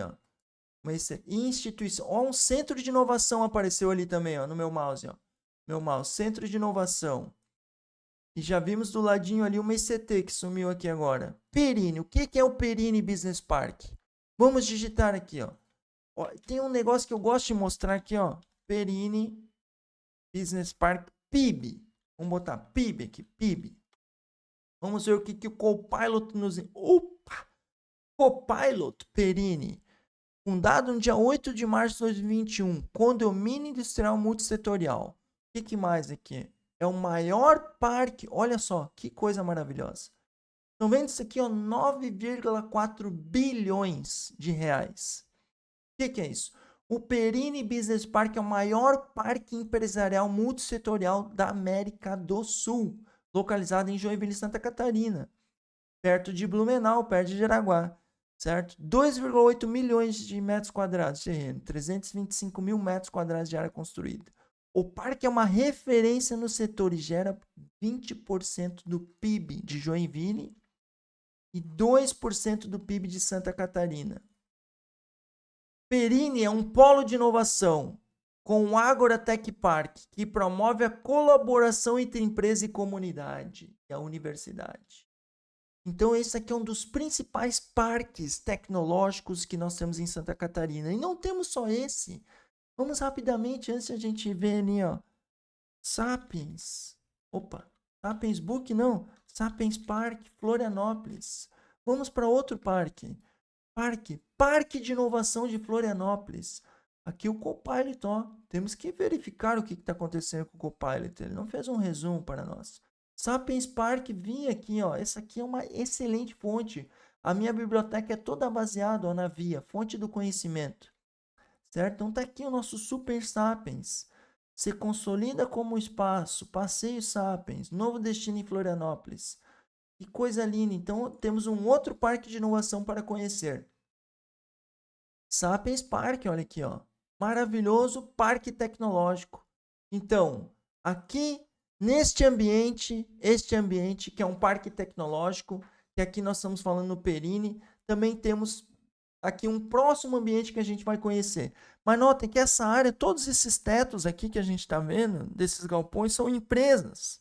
Uma instituição. Ó, um centro de inovação apareceu ali também, ó, no meu mouse, ó. Meu mouse, centro de inovação. E já vimos do ladinho ali uma ICT que sumiu aqui agora. Perini, o que é o Perini Business Park? Vamos digitar aqui, ó. Ó, tem um negócio que eu gosto de mostrar aqui, ó. Perini Business Park PIB. Vamos botar PIB aqui, PIB. Vamos ver o que o Copilot nos... Opa! Copilot Perini. Fundado no dia 8 de março de 2021. Condomínio Industrial Multissetorial. O que mais aqui? É o maior parque. Olha só, que coisa maravilhosa. Estão vendo isso aqui, ó? 9,4 bilhões de reais. O que é isso? O Perini Business Park é o maior parque empresarial multissetorial da América do Sul, localizado em Joinville, Santa Catarina, perto de Blumenau, perto de Jaraguá, certo? 2,8 milhões de metros quadrados de terreno, 325 mil metros quadrados de área construída. O parque é uma referência no setor e gera 20% do PIB de Joinville e 2% do PIB de Santa Catarina. Perini é um polo de inovação com o Ágora Tech Park, que promove a colaboração entre empresa e comunidade e a universidade. Então, esse aqui é um dos principais parques tecnológicos que nós temos em Santa Catarina. E não temos só esse. Vamos rapidamente, antes de a gente ver ali, ó. Sapiens. Opa, Sapiens Book não. Sapiens Park, Florianópolis. Vamos para outro parque. Parque de Inovação de Florianópolis. Aqui o Copilot, ó. Temos que verificar o que está acontecendo com o Copilot. Ele não fez um resumo para nós. Sapiens Park, vim aqui, ó. Essa aqui é uma excelente fonte. A minha biblioteca é toda baseada, ó, na VIA, fonte do conhecimento. Certo? Então tá aqui o nosso Super Sapiens. Se consolida como espaço. Passeio Sapiens. Novo destino em Florianópolis. Que coisa linda. Então, temos um outro parque de inovação para conhecer. Sapiens Park, olha aqui, ó. Maravilhoso parque tecnológico. Então, aqui, neste ambiente, este ambiente, que é um parque tecnológico, que aqui nós estamos falando no Perini, também temos aqui um próximo ambiente que a gente vai conhecer. Mas notem que essa área, todos esses tetos aqui que a gente está vendo, desses galpões, são empresas.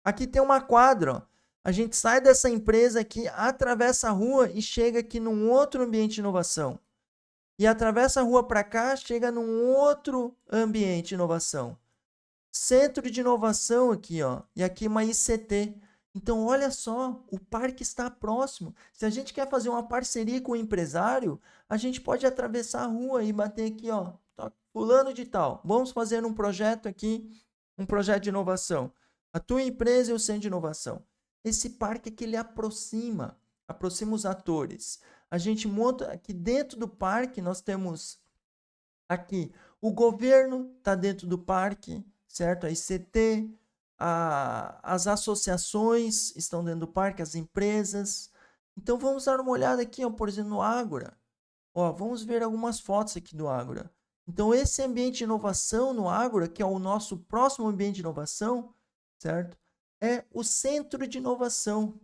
Aqui tem uma quadra, ó. A gente sai dessa empresa aqui, atravessa a rua e chega aqui num outro ambiente de inovação. E atravessa a rua para cá, chega num outro ambiente de inovação. Centro de inovação aqui, ó. E aqui uma ICT. Então, olha só, o parque está próximo. Se a gente quer fazer uma parceria com o empresário, a gente pode atravessar a rua e bater aqui, ó. Fulano de tal. Vamos fazer um projeto aqui, um projeto de inovação. A tua empresa e o centro de inovação. Esse parque aqui, ele aproxima os atores. A gente monta aqui dentro do parque, nós temos aqui o governo está dentro do parque, certo? A ICT, as associações estão dentro do parque, as empresas. Então vamos dar uma olhada aqui, ó, por exemplo, no Ágora. Ó, vamos ver algumas fotos aqui do Ágora. Então esse ambiente de inovação no Ágora, que é o nosso próximo ambiente de inovação, certo? É o centro de inovação,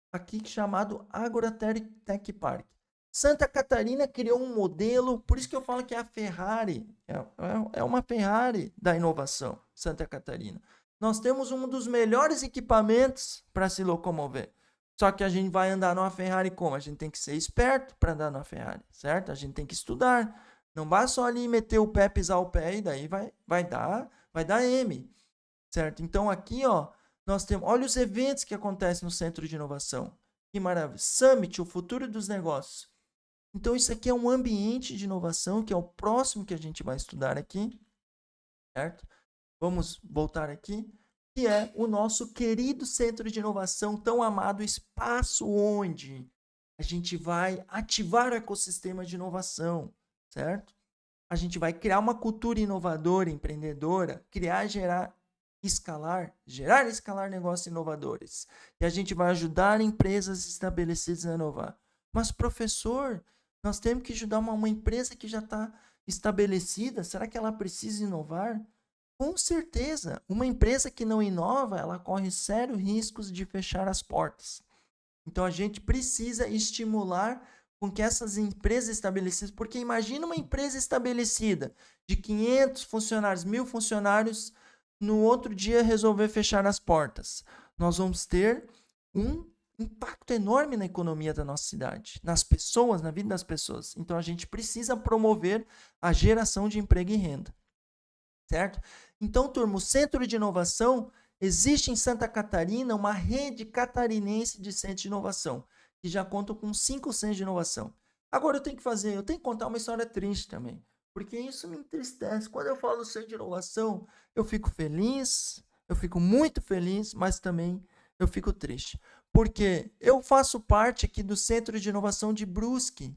aqui chamado Ágora Tech Park. Santa Catarina criou um modelo, por isso que eu falo que é a Ferrari, é uma Ferrari da inovação, Santa Catarina. Nós temos um dos melhores equipamentos para se locomover. Só que a gente vai andar numa Ferrari como? A gente tem que ser esperto para andar numa Ferrari, certo? A gente tem que estudar. Não basta só ali meter o pé, pisar o pé e daí vai dar M, certo? Então aqui, ó, nós temos, olha os eventos que acontecem no Centro de Inovação. Que maravilha. Summit, o futuro dos negócios. Então, isso aqui é um ambiente de inovação, que é o próximo que a gente vai estudar aqui. Certo? Vamos voltar aqui. Que é o nosso querido Centro de Inovação, tão amado espaço onde a gente vai ativar o ecossistema de inovação. Certo? A gente vai criar uma cultura inovadora, empreendedora, gerar e escalar negócios inovadores. E a gente vai ajudar empresas estabelecidas a inovar. Mas, professor, nós temos que ajudar uma empresa que já está estabelecida. Será que ela precisa inovar? Com certeza. Uma empresa que não inova, ela corre sérios riscos de fechar as portas. Então, a gente precisa estimular com que essas empresas estabelecidas, porque imagina uma empresa estabelecida de 500 funcionários, 1.000 funcionários, no outro dia resolver fechar as portas. Nós vamos ter um impacto enorme na economia da nossa cidade, nas pessoas, na vida das pessoas. Então a gente precisa promover a geração de emprego e renda, certo? Então, turma, o Centro de Inovação, existe em Santa Catarina uma rede catarinense de centros de inovação, que já contam com 5 centros de inovação. Agora eu tenho que contar uma história triste também, porque isso me entristece. Quando eu falo centro de inovação, eu fico feliz, eu fico muito feliz, mas também eu fico triste. Porque eu faço parte aqui do Centro de Inovação de Brusque.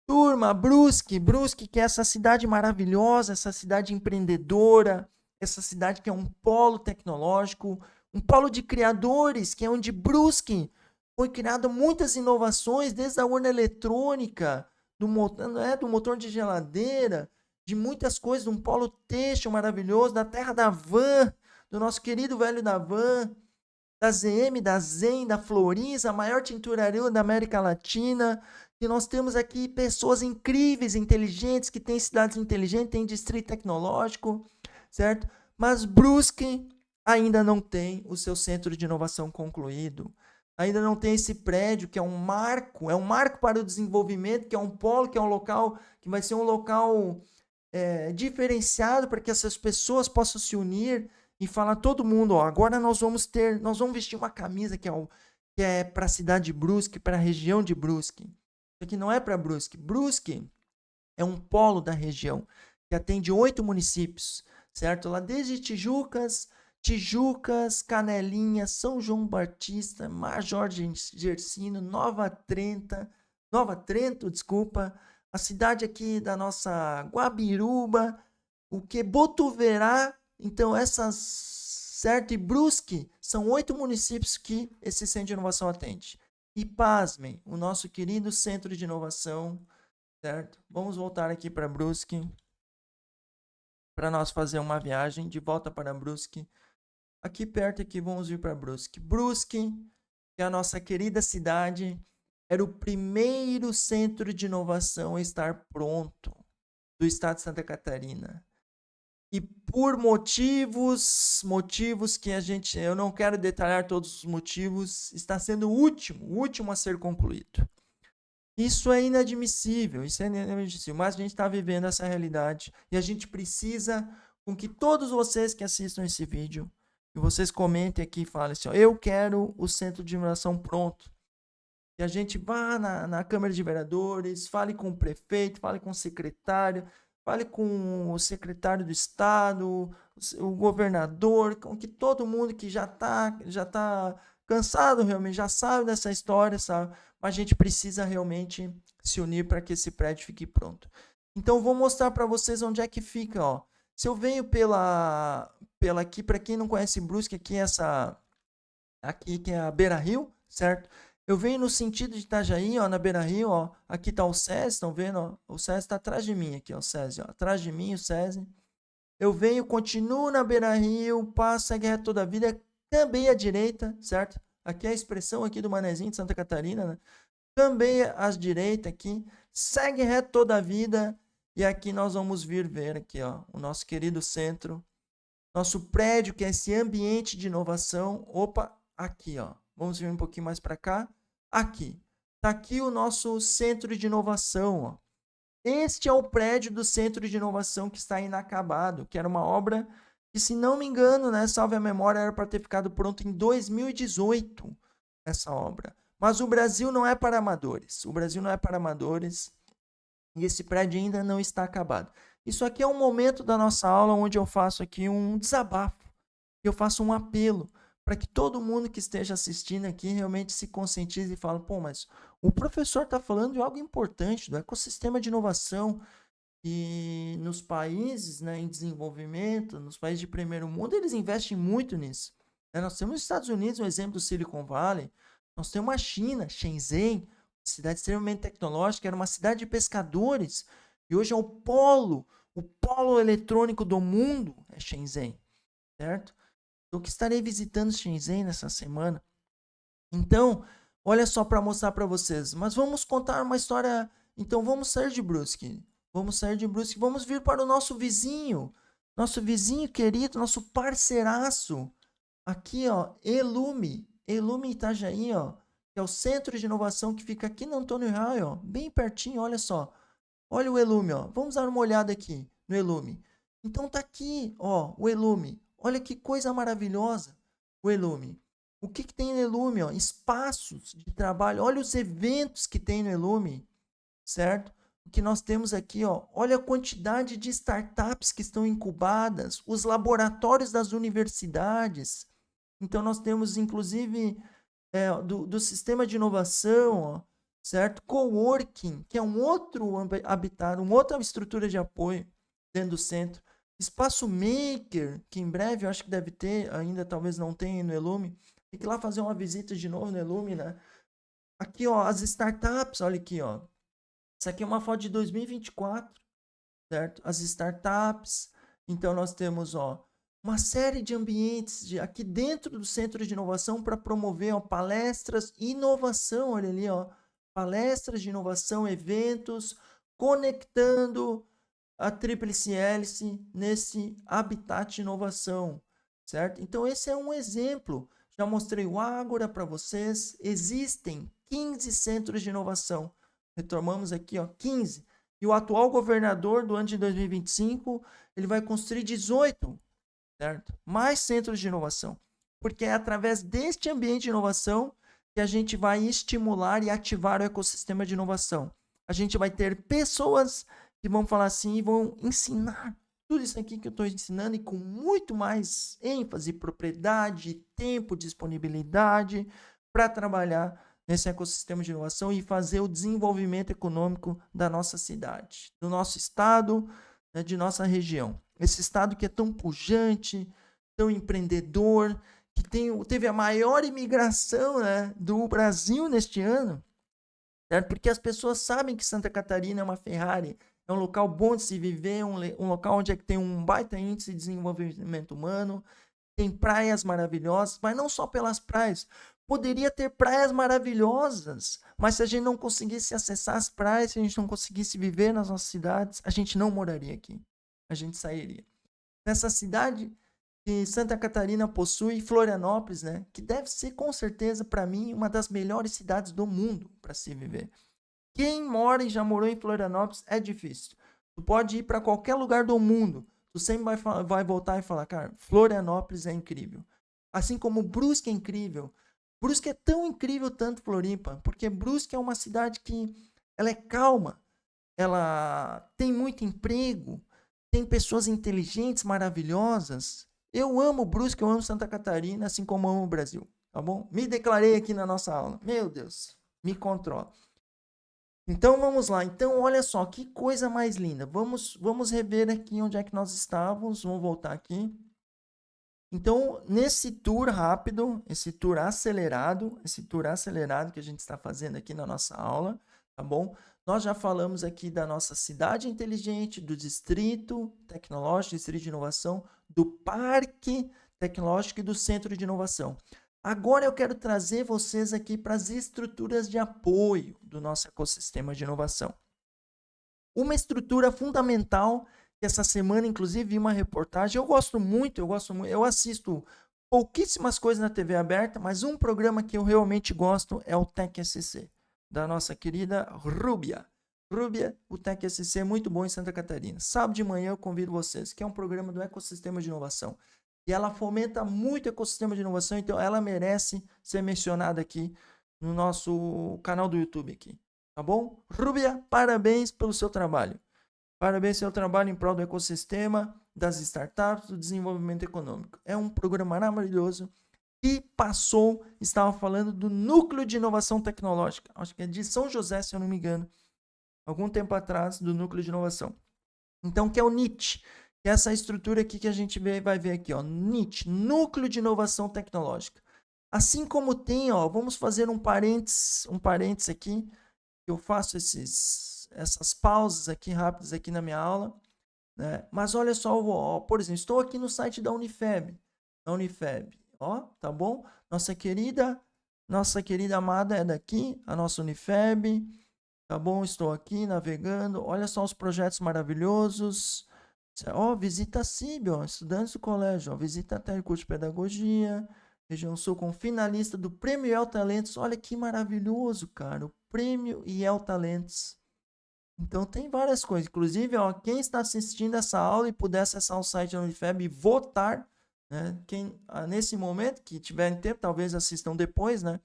Turma, Brusque, que é essa cidade maravilhosa, essa cidade empreendedora, essa cidade que é um polo tecnológico, um polo de criadores, que é onde Brusque foi criado muitas inovações, desde a urna eletrônica, do motor de geladeira, de muitas coisas, de um polo têxtil maravilhoso, da terra da van, do nosso querido velho da van, da ZM, da Zen, da Floriza, a maior tinturaria da América Latina. E nós temos aqui pessoas incríveis, inteligentes, que têm cidades inteligentes, tem distrito tecnológico, certo? Mas Brusque ainda não tem o seu centro de inovação concluído. Ainda não tem esse prédio que é um marco para o desenvolvimento, que é um polo, que é um local, que vai ser um local diferenciado para que essas pessoas possam se unir e falar todo mundo, ó, agora nós vamos vestir uma camisa que é para a cidade de Brusque, para a região de Brusque. Isso aqui não é para Brusque. Brusque é um polo da região que atende 8 municípios, certo? Lá desde Tijucas, Canelinha, São João Batista, Major Gersino, Nova Trento, desculpa, a cidade aqui da nossa Guabiruba, o que Botuverá. Então, certo? E Brusque são 8 municípios que esse centro de inovação atende. E pasmem, o nosso querido centro de inovação, certo? Vamos voltar aqui para Brusque, para nós fazer uma viagem de volta para Brusque. Aqui perto, aqui, vamos vir para Brusque. Brusque, que é a nossa querida cidade, era o primeiro centro de inovação a estar pronto do estado de Santa Catarina. E por motivos que eu não quero detalhar todos os motivos, está sendo o último a ser concluído. Isso é inadmissível, mas a gente está vivendo essa realidade e a gente precisa com que todos vocês que assistam esse vídeo, e vocês comentem aqui e falem assim, ó, eu quero o centro de inovação pronto. E a gente vá na Câmara de Vereadores, fale com o prefeito, fale com o secretário, fale com o secretário do Estado, o governador, com que todo mundo que já tá cansado realmente, já sabe dessa história, sabe? Mas a gente precisa realmente se unir para que esse prédio fique pronto. Então, vou mostrar para vocês onde é que fica, ó. Se eu venho pela aqui, para quem não conhece Brusque, aqui que é a Beira Rio, certo? Eu venho no sentido de Itajaí, ó, na Beira Rio, ó. Aqui tá o SESI, estão vendo? Ó? O SESI tá atrás de mim aqui, ó, o SESI, ó. Atrás de mim, o SESI. Eu venho, continuo na Beira Rio, passo a Guerra Toda a Vida, também à direita, certo? Aqui é a expressão aqui do Manezinho de Santa Catarina, né? Também à direita aqui, segue reto toda a vida. E aqui nós vamos vir ver aqui, ó, o nosso querido centro, nosso prédio, que é esse ambiente de inovação. Opa, aqui, ó. Vamos vir um pouquinho mais para cá. Aqui. Tá aqui o nosso centro de inovação, ó. Este é o prédio do centro de inovação que está inacabado, que era uma obra que, se não me engano, né, salve a memória, era para ter ficado pronto em 2018, essa obra. Mas o Brasil não é para amadores. O Brasil não é para amadores. E esse prédio ainda não está acabado. Isso aqui é um momento da nossa aula onde eu faço aqui um desabafo. Eu faço um apelo para que todo mundo que esteja assistindo aqui realmente se conscientize e fale, pô, mas o professor está falando de algo importante, do ecossistema de inovação. E nos países, né, em desenvolvimento, nos países de primeiro mundo, eles investem muito nisso. Nós temos os Estados Unidos, um exemplo do Silicon Valley. Nós temos a China, Shenzhen, cidade extremamente tecnológica, era uma cidade de pescadores. E hoje é o polo eletrônico do mundo é Shenzhen, certo? Eu que estarei visitando Shenzhen nessa semana. Então, Olha só para mostrar para vocês. Mas vamos contar uma história. Então vamos sair de Brusque. Vamos sair de Brusque. Vamos vir para o nosso vizinho. Nosso vizinho querido, nosso parceiraço. Aqui, ó, Elume. Elume Itajaí, ó. Que é o centro de inovação que fica aqui no Antônio Raio, ó. Bem pertinho, olha só. Olha o Elume, ó. Vamos dar uma olhada aqui no Elume. Então tá aqui, ó, o Elume. Olha que coisa maravilhosa, o Elume. O que tem no Elume, ó? Espaços de trabalho. Olha os eventos que tem no Elume, certo? O que nós temos aqui, ó, olha a quantidade de startups que estão incubadas, os laboratórios das universidades. Então nós temos, inclusive, do sistema de inovação, ó, certo? Coworking, que é um outro habitat, uma outra estrutura de apoio dentro do centro. Espaço Maker, que em breve eu acho que deve ter, ainda talvez não tenha no Elume. Tem que ir lá fazer uma visita de novo no Elume, né? Aqui, ó, as startups, olha aqui, ó. Isso aqui é uma foto de 2024, certo? As startups. Então nós temos, ó, uma série de ambientes aqui dentro do Centro de Inovação para promover, ó, palestras e inovação, olha ali, ó, palestras de inovação, eventos, conectando a tríplice hélice nesse habitat de inovação, certo? Então esse é um exemplo. Já mostrei o Ágora para vocês. Existem 15 centros de inovação. Retomamos aqui, ó, 15. E o atual governador do ano de 2025, ele vai construir 18, certo? Mais centros de inovação. Porque é através deste ambiente de inovação que a gente vai estimular e ativar o ecossistema de inovação. A gente vai ter pessoas que vão falar assim e vão ensinar tudo isso aqui que eu estou ensinando e com muito mais ênfase, propriedade, tempo, disponibilidade para trabalhar nesse ecossistema de inovação e fazer o desenvolvimento econômico da nossa cidade, do nosso estado, né, de nossa região. Esse estado que é tão pujante, tão empreendedor, que teve a maior imigração, né, do Brasil neste ano, certo? Porque as pessoas sabem que Santa Catarina é uma Ferrari, é um local bom de se viver, um local onde é que tem um baita índice de desenvolvimento humano, tem praias maravilhosas, mas não só pelas praias. Poderia ter praias maravilhosas, mas se a gente não conseguisse acessar as praias, se a gente não conseguisse viver nas nossas cidades, a gente não moraria aqui. A gente sairia. Nessa cidade que Santa Catarina possui, Florianópolis, né, que deve ser com certeza para mim uma das melhores cidades do mundo para se viver. Quem mora e já morou em Florianópolis é difícil. Tu pode ir para qualquer lugar do mundo, tu sempre vai voltar e falar, cara, Florianópolis é incrível. Assim como Brusque é incrível. Brusque é tão incrível tanto Floripa, porque Brusque é uma cidade que ela é calma, ela tem muito emprego, tem pessoas inteligentes, maravilhosas. Eu amo Brusque, eu amo Santa Catarina, assim como amo o Brasil, tá bom? Me declarei aqui na nossa aula. Meu Deus, me controla. Então vamos lá. Então olha só, que coisa mais linda. Vamos rever aqui onde é que nós estávamos. Vamos voltar aqui. Então, nesse tour rápido, esse tour acelerado que a gente está fazendo aqui na nossa aula, tá bom? Nós já falamos aqui da nossa cidade inteligente, do distrito tecnológico, distrito de inovação, do parque tecnológico e do centro de inovação. Agora eu quero trazer vocês aqui para as estruturas de apoio do nosso ecossistema de inovação. Uma estrutura fundamental, que essa semana, inclusive, vi uma reportagem, eu assisto pouquíssimas coisas na TV aberta, mas um programa que eu realmente gosto é o Tech SC, da nossa querida Rúbia. Rúbia, o Tech SC é muito bom em Santa Catarina. Sábado de manhã eu convido vocês, que é um programa do ecossistema de inovação. E ela fomenta muito o ecossistema de inovação, então ela merece ser mencionada aqui no nosso canal do YouTube aqui. Tá bom? Rúbia, parabéns pelo seu trabalho. Parabéns pelo seu trabalho em prol do ecossistema, das startups, do desenvolvimento econômico. É um programa maravilhoso que passou, estava falando do Núcleo de Inovação Tecnológica. Acho que é de São José, se eu não me engano. Algum tempo atrás, do Núcleo de Inovação. Então, que é o NIT. Que é essa estrutura aqui que a gente vai ver aqui, ó, NIT, Núcleo de Inovação Tecnológica. Assim como tem, ó, vamos fazer um parênteses aqui, eu faço essas pausas aqui rápidas aqui na minha aula, né? Mas olha só, ó, por exemplo, estou aqui no site da Unifeb, ó, tá bom? Nossa querida Nossa querida amada é daqui, a nossa Unifeb. Tá bom? Estou aqui navegando. Olha só os projetos maravilhosos. Ó, visita a CIB, ó, estudantes do colégio. Ó, visita até o curso de pedagogia. Região Sul com finalista do Prêmio IEL Talentos. Olha que maravilhoso, cara. O Prêmio IEL Talentos. Então tem várias coisas. Inclusive, ó, quem está assistindo essa aula e puder acessar o site da Unifeb e votar, né? Quem nesse momento, que tiverem tempo, talvez assistam depois, né?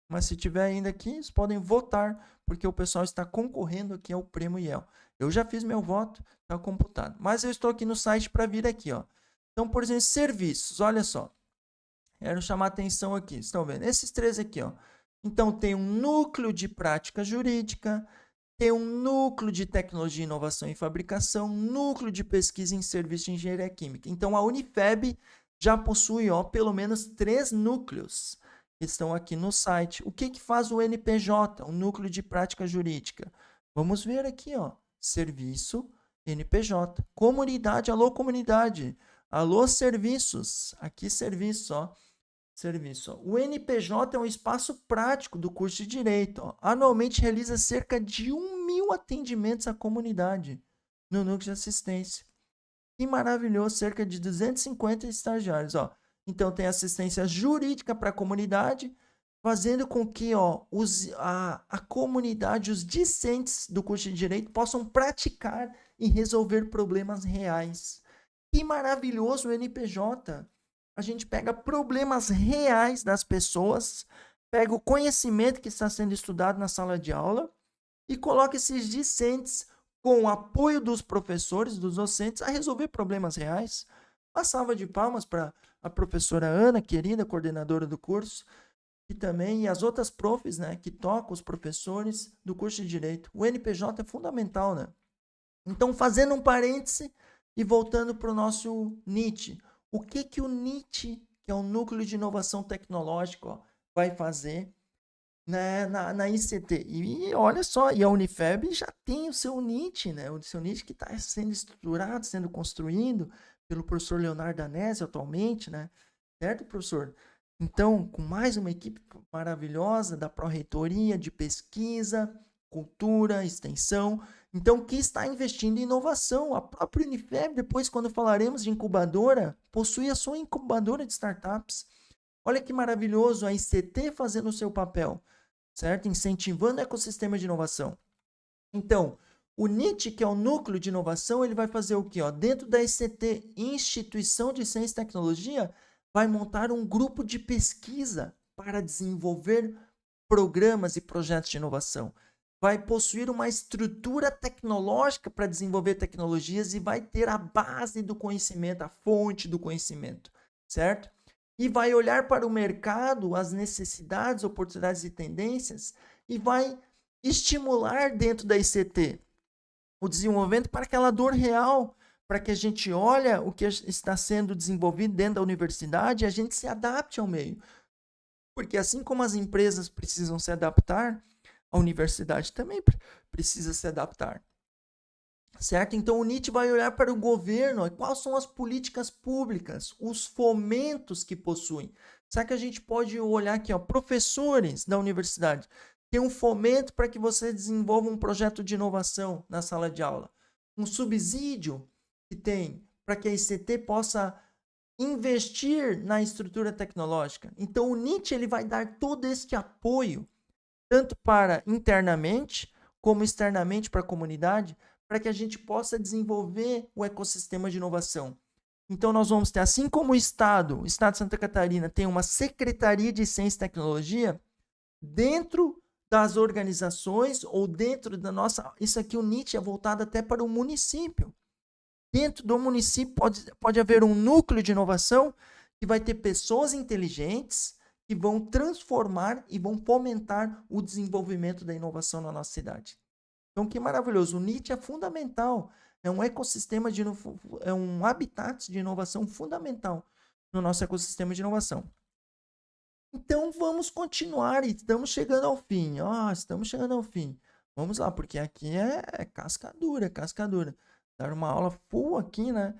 Mas se tiver ainda aqui, vocês podem votar, porque o pessoal está concorrendo aqui ao Prêmio IEL. Eu já fiz meu voto, está computado. Mas eu estou aqui no site para vir aqui, ó. Então, por exemplo, serviços, olha só. Quero chamar a atenção aqui, estão vendo? Esses três aqui, ó. Então, tem um núcleo de prática jurídica, tem um núcleo de tecnologia, inovação e fabricação, núcleo de pesquisa em serviço de engenharia química. Então, a Unifeb já possui, ó, pelo menos 3 núcleos que estão aqui no site. O que faz o NPJ, o núcleo de prática jurídica? Vamos ver aqui, ó, serviço, NPJ, comunidade, alô comunidade, alô serviços, aqui serviço, ó. Serviço. O NPJ é um espaço prático do curso de Direito. Ó. Anualmente realiza cerca de 1.000 atendimentos à comunidade no núcleo de assistência. Que maravilhoso, cerca de 250 estagiários. Ó. Então tem assistência jurídica para a comunidade, fazendo com que a comunidade, os discentes do curso de Direito possam praticar e resolver problemas reais. Que maravilhoso o NPJ! A gente pega problemas reais das pessoas, pega o conhecimento que está sendo estudado na sala de aula e coloca esses discentes com o apoio dos professores, dos docentes, a resolver problemas reais. Uma salva de palmas para a professora Ana, querida coordenadora do curso, e também as outras profs, né, que tocam os professores do curso de Direito. O NPJ é fundamental, né? Então, fazendo um parêntese e voltando para o nosso NIT. O que o NIT, que é o Núcleo de Inovação Tecnológica, ó, vai fazer na ICT? E olha só, e a Unifeb já tem o seu NIT, né? O seu NIT que está sendo estruturado, sendo construído pelo professor Leonardo Danese atualmente, né? Certo, professor? Então, com mais uma equipe maravilhosa da Pró-Reitoria de Pesquisa, Cultura, Extensão, então, que está investindo em inovação. A própria Unifeb, depois, quando falaremos de incubadora, possui a sua incubadora de startups. Olha que maravilhoso a ICT fazendo o seu papel, certo? Incentivando o ecossistema de inovação. Então, o NIT, que é o núcleo de inovação, ele vai fazer o quê? Ó, dentro da ICT, Instituição de Ciência e Tecnologia, vai montar um grupo de pesquisa para desenvolver programas e projetos de inovação. Vai possuir uma estrutura tecnológica para desenvolver tecnologias e vai ter a base do conhecimento, a fonte do conhecimento, certo? E vai olhar para o mercado, as necessidades, oportunidades e tendências e vai estimular dentro da ICT o desenvolvimento para aquela dor real, para que a gente olhe o que está sendo desenvolvido dentro da universidade e a gente se adapte ao meio. Porque assim como as empresas precisam se adaptar, a universidade também precisa se adaptar. Certo? Então o NIT vai olhar para o governo, quais são as políticas públicas, os fomentos que possuem. Será que a gente pode olhar aqui, ó, professores da universidade, tem um fomento para que você desenvolva um projeto de inovação na sala de aula. Um subsídio que tem para que a ICT possa investir na estrutura tecnológica. Então o NIT ele vai dar todo este apoio, tanto para internamente como externamente para a comunidade, para que a gente possa desenvolver o ecossistema de inovação. Então nós vamos ter, assim como o Estado de Santa Catarina tem uma Secretaria de Ciência e Tecnologia, dentro das organizações ou dentro da nossa... Isso aqui, o NIT é voltado até para o município. Dentro do município pode haver um núcleo de inovação que vai ter pessoas inteligentes que vão transformar e vão fomentar o desenvolvimento da inovação na nossa cidade. Então, que maravilhoso. O NIT é fundamental. É um ecossistema é um habitat de inovação fundamental no nosso ecossistema de inovação. Então, vamos continuar. Estamos chegando ao fim. Estamos chegando ao fim. Vamos lá, porque aqui é casca dura, casca dura. Dar uma aula full aqui, né?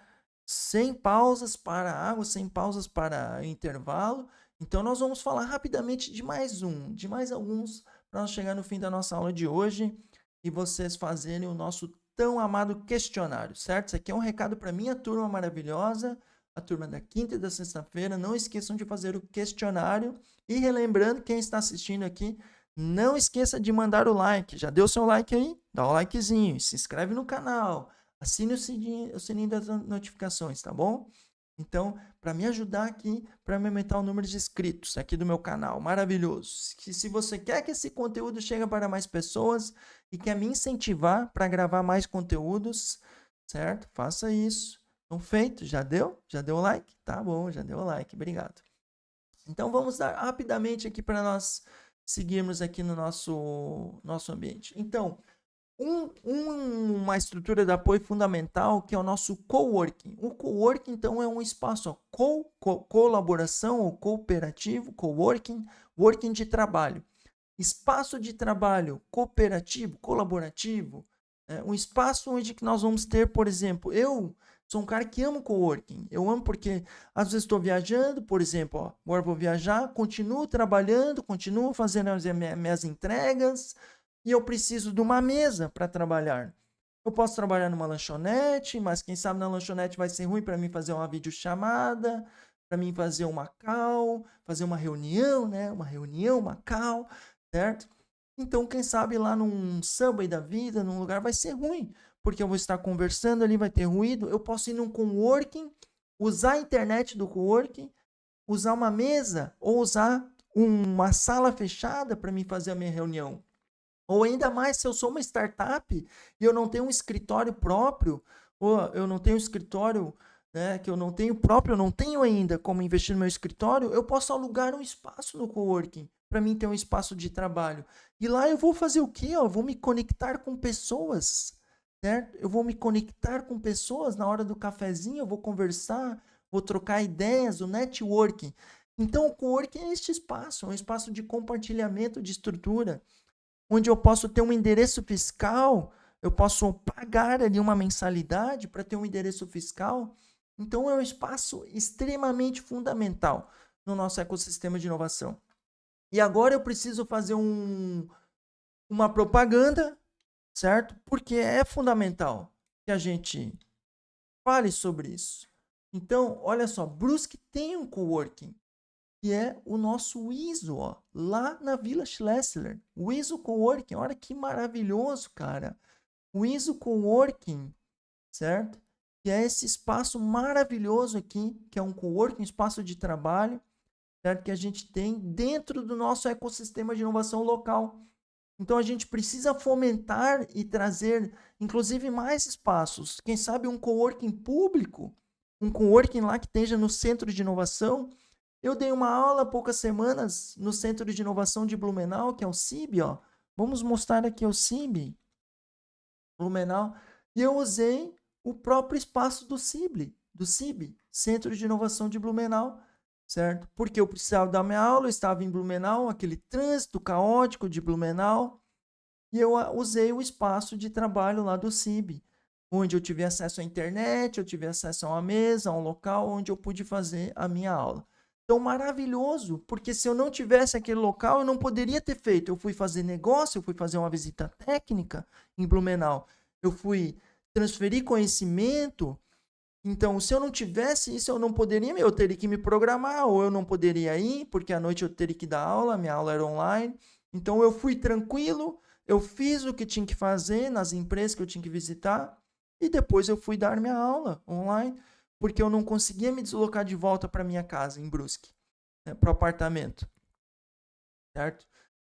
sem pausas para água, sem pausas para intervalo. Então, nós vamos falar rapidamente de mais alguns, para nós chegar no fim da nossa aula de hoje e vocês fazerem o nosso tão amado questionário, certo? Isso aqui é um recado para minha turma maravilhosa, a turma da quinta e da sexta-feira. Não esqueçam de fazer o questionário. E relembrando, quem está assistindo aqui, não esqueça de mandar o like. Já deu seu like aí? Dá o likezinho, se inscreve no canal, assine o sininho das notificações, tá bom? Então, para me ajudar aqui, para me aumentar o número de inscritos aqui do meu canal, maravilhoso. Se você quer que esse conteúdo chegue para mais pessoas e quer me incentivar para gravar mais conteúdos, certo? Faça isso. Então, feito, já deu? Já deu o like? Tá bom, já deu o like, obrigado. Então, vamos dar rapidamente aqui para nós seguirmos aqui no nosso ambiente. Então, uma estrutura de apoio fundamental que é o nosso coworking. O coworking, então, é um espaço colaboração ou cooperativo, coworking, working de trabalho. Espaço de trabalho cooperativo, colaborativo, um espaço onde que nós vamos ter, por exemplo, eu sou um cara que amo coworking. Eu amo porque às vezes estou viajando, por exemplo, ó, agora vou viajar, continuo trabalhando, continuo fazendo as minhas entregas, e eu preciso de uma mesa para trabalhar. Eu posso trabalhar numa lanchonete, mas quem sabe na lanchonete vai ser ruim para mim fazer uma videochamada, para mim fazer uma call, fazer uma reunião, né? Uma call, certo? Então, quem sabe lá num Subway da vida, num lugar, vai ser ruim, porque eu vou estar conversando ali, vai ter ruído. Eu posso ir num coworking, usar a internet do coworking, usar uma mesa ou usar uma sala fechada para mim fazer a minha reunião. Ou ainda mais, se eu sou uma startup e eu não tenho um escritório próprio, ou eu não tenho um escritório, né, que eu não tenho próprio, eu não tenho ainda como investir no meu escritório, eu posso alugar um espaço no coworking para mim ter um espaço de trabalho. E lá eu vou fazer o quê? Eu vou me conectar com pessoas, certo? Eu vou me conectar com pessoas na hora do cafezinho, eu vou conversar, vou trocar ideias, o networking. Então, o coworking é este espaço, é um espaço de compartilhamento de estrutura, onde eu posso ter um endereço fiscal, eu posso pagar ali uma mensalidade para ter um endereço fiscal. Então, é um espaço extremamente fundamental no nosso ecossistema de inovação. E agora eu preciso fazer uma propaganda, certo? Porque é fundamental que a gente fale sobre isso. Então, olha só, Brusque tem um coworking, que é o nosso ISO, ó, lá na Vila Schlesinger. O ISO Coworking, olha que maravilhoso, cara. O ISO Coworking, certo? Que é esse espaço maravilhoso aqui, que é um coworking, espaço de trabalho, certo? Que a gente tem dentro do nosso ecossistema de inovação local. Então a gente precisa fomentar e trazer, inclusive, mais espaços. Quem sabe um coworking público, um coworking lá que esteja no centro de inovação. Eu dei uma aula há poucas semanas no Centro de Inovação de Blumenau, que é o CIB, ó. Vamos mostrar aqui o CIB, Blumenau, e eu usei o próprio espaço do CIB, Centro de Inovação de Blumenau, certo? Porque eu precisava dar minha aula, eu estava em Blumenau, aquele trânsito caótico de Blumenau, e eu usei o espaço de trabalho lá do CIB, onde eu tive acesso à internet, eu tive acesso a uma mesa, a um local onde eu pude fazer a minha aula. Então, maravilhoso, porque se eu não tivesse aquele local, eu não poderia ter feito. Eu fui fazer negócio, eu fui fazer uma visita técnica em Blumenau, eu fui transferir conhecimento. Então, se eu não tivesse isso, eu não poderia, eu teria que me programar, ou eu não poderia ir, porque à noite eu teria que dar aula, minha aula era online. Então, eu fui tranquilo, eu fiz o que tinha que fazer nas empresas que eu tinha que visitar, e depois eu fui dar minha aula online, porque eu não conseguia me deslocar de volta para minha casa, em Brusque, né, para o apartamento, certo?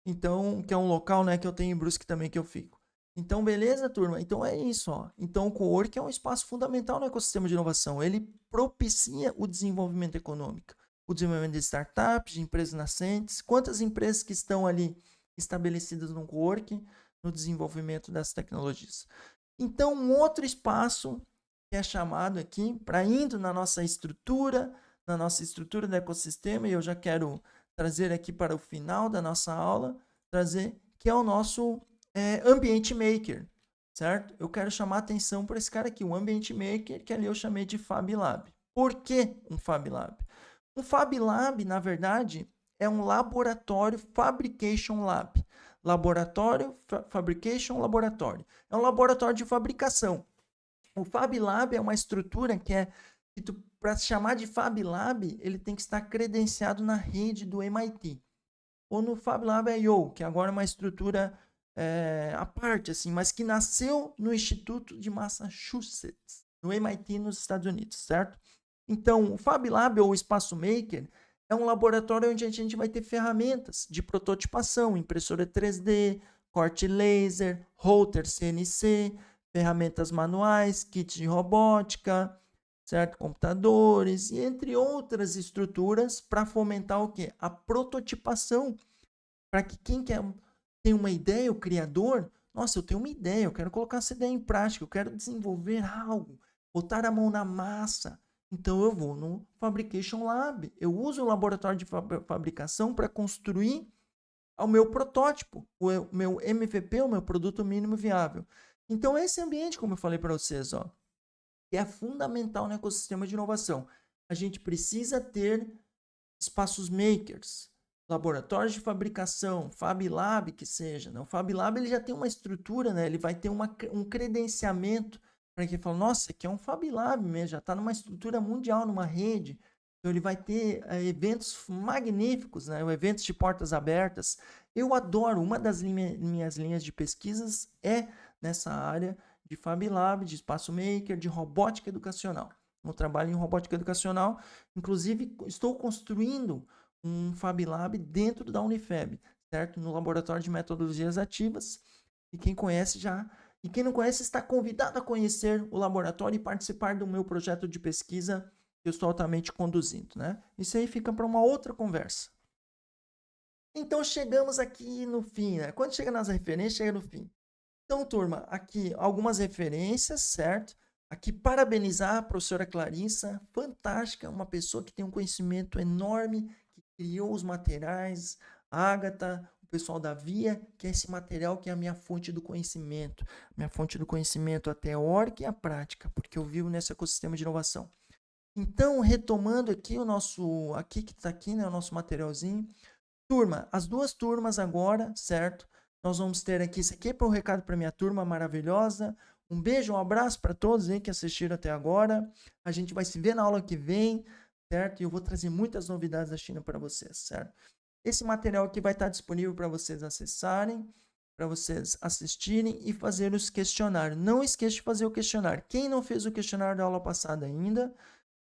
Então, que é um local, né, que eu tenho em Brusque também que eu fico. Então, beleza, turma? Então é isso, ó. Então, o coworking é um espaço fundamental no ecossistema de inovação. Ele propicia o desenvolvimento econômico, o desenvolvimento de startups, de empresas nascentes. Quantas empresas que estão ali estabelecidas no coworking, no desenvolvimento dessas tecnologias? Então, um outro espaço que é chamado aqui, para indo na nossa estrutura do ecossistema, e eu já quero trazer aqui para o final da nossa aula, trazer que é o nosso ambiente maker. certo? Eu quero chamar atenção para esse cara aqui, o Ambient Maker, que ali eu chamei de Fab Lab. Por que um Fab Lab? Um Fab Lab, na verdade, é um laboratório Fabrication Lab. Laboratório, Fabrication Laboratório. É um laboratório de fabricação. O Fab Lab é uma estrutura que para se chamar de Fab Lab, ele tem que estar credenciado na rede do MIT. Ou no Fab Lab I/O, que agora é uma estrutura à parte, assim, mas que nasceu no Instituto de Massachusetts, no MIT, nos Estados Unidos, certo? Então, o Fab Lab ou o Espaço Maker é um laboratório onde a gente vai ter ferramentas de prototipação, impressora 3D, corte laser, router CNC, ferramentas manuais, kits de robótica, certo? Computadores e entre outras estruturas para fomentar o quê? A prototipação, para que quem tem uma ideia, o criador, nossa, eu tenho uma ideia, eu quero colocar essa ideia em prática, eu quero desenvolver algo, botar a mão na massa. Então eu vou no Fabrication Lab, eu uso o laboratório de fabricação para construir o meu protótipo, o meu MVP, o meu produto mínimo viável. Então esse ambiente, como eu falei para vocês, ó, que é fundamental no ecossistema de inovação. A gente precisa ter espaços makers, laboratórios de fabricação, Fab Lab que seja. Né? O Fab Lab ele já tem uma estrutura, né? Ele vai ter um credenciamento para quem fala, nossa, aqui é um Fab Lab mesmo, já está numa estrutura mundial, numa rede. Então ele vai ter eventos magníficos, né? Eventos de portas abertas. Eu adoro, uma das minhas linhas de pesquisas é nessa área de Fab Lab, de espaço maker, de robótica educacional. Eu trabalho em robótica educacional, inclusive estou construindo um Fab Lab dentro da Unifeb, certo? No laboratório de metodologias ativas. E quem conhece e quem não conhece está convidado a conhecer o laboratório e participar do meu projeto de pesquisa que eu estou altamente conduzindo, né? Isso aí fica para uma outra conversa. Então chegamos aqui no fim, né? Quando chega nas referências, chega no fim. Então, turma, aqui algumas referências, certo? Aqui parabenizar a professora Clarissa, fantástica, uma pessoa que tem um conhecimento enorme, que criou os materiais, a Agatha, o pessoal da Via, que é esse material que é a minha fonte do conhecimento, a teórica e a prática, porque eu vivo nesse ecossistema de inovação. Então, retomando aqui aqui que está aqui, né, o nosso materialzinho. Turma, as duas turmas agora, certo? Nós vamos ter aqui, isso aqui é para um recado para minha turma maravilhosa. Um beijo, um abraço para todos aí que assistiram até agora. A gente vai se ver na aula que vem, certo? E eu vou trazer muitas novidades da China para vocês, certo? Esse material aqui vai estar disponível para vocês acessarem, para vocês assistirem e fazer os questionários. Não esqueça de fazer o questionário. Quem não fez o questionário da aula passada ainda,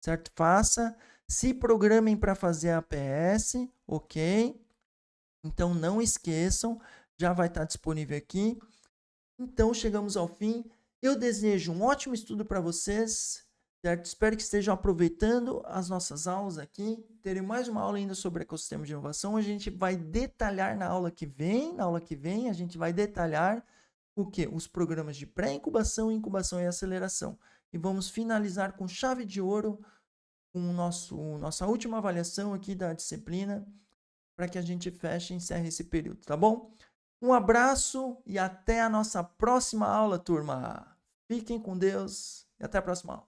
certo? Faça. Se programem para fazer a APS, ok? Então não esqueçam, já vai estar disponível aqui. Então chegamos ao fim. Eu desejo um ótimo estudo para vocês, certo? Espero que estejam aproveitando as nossas aulas aqui. Terei mais uma aula ainda sobre ecossistema de inovação. A gente vai detalhar na aula que vem. Na aula que vem a gente vai detalhar o que? Os programas de pré-incubação, incubação e aceleração. E vamos finalizar com chave de ouro com nossa última avaliação aqui da disciplina, para que a gente feche e encerre esse período, tá bom? Um abraço e até a nossa próxima aula, turma. Fiquem com Deus e até a próxima aula.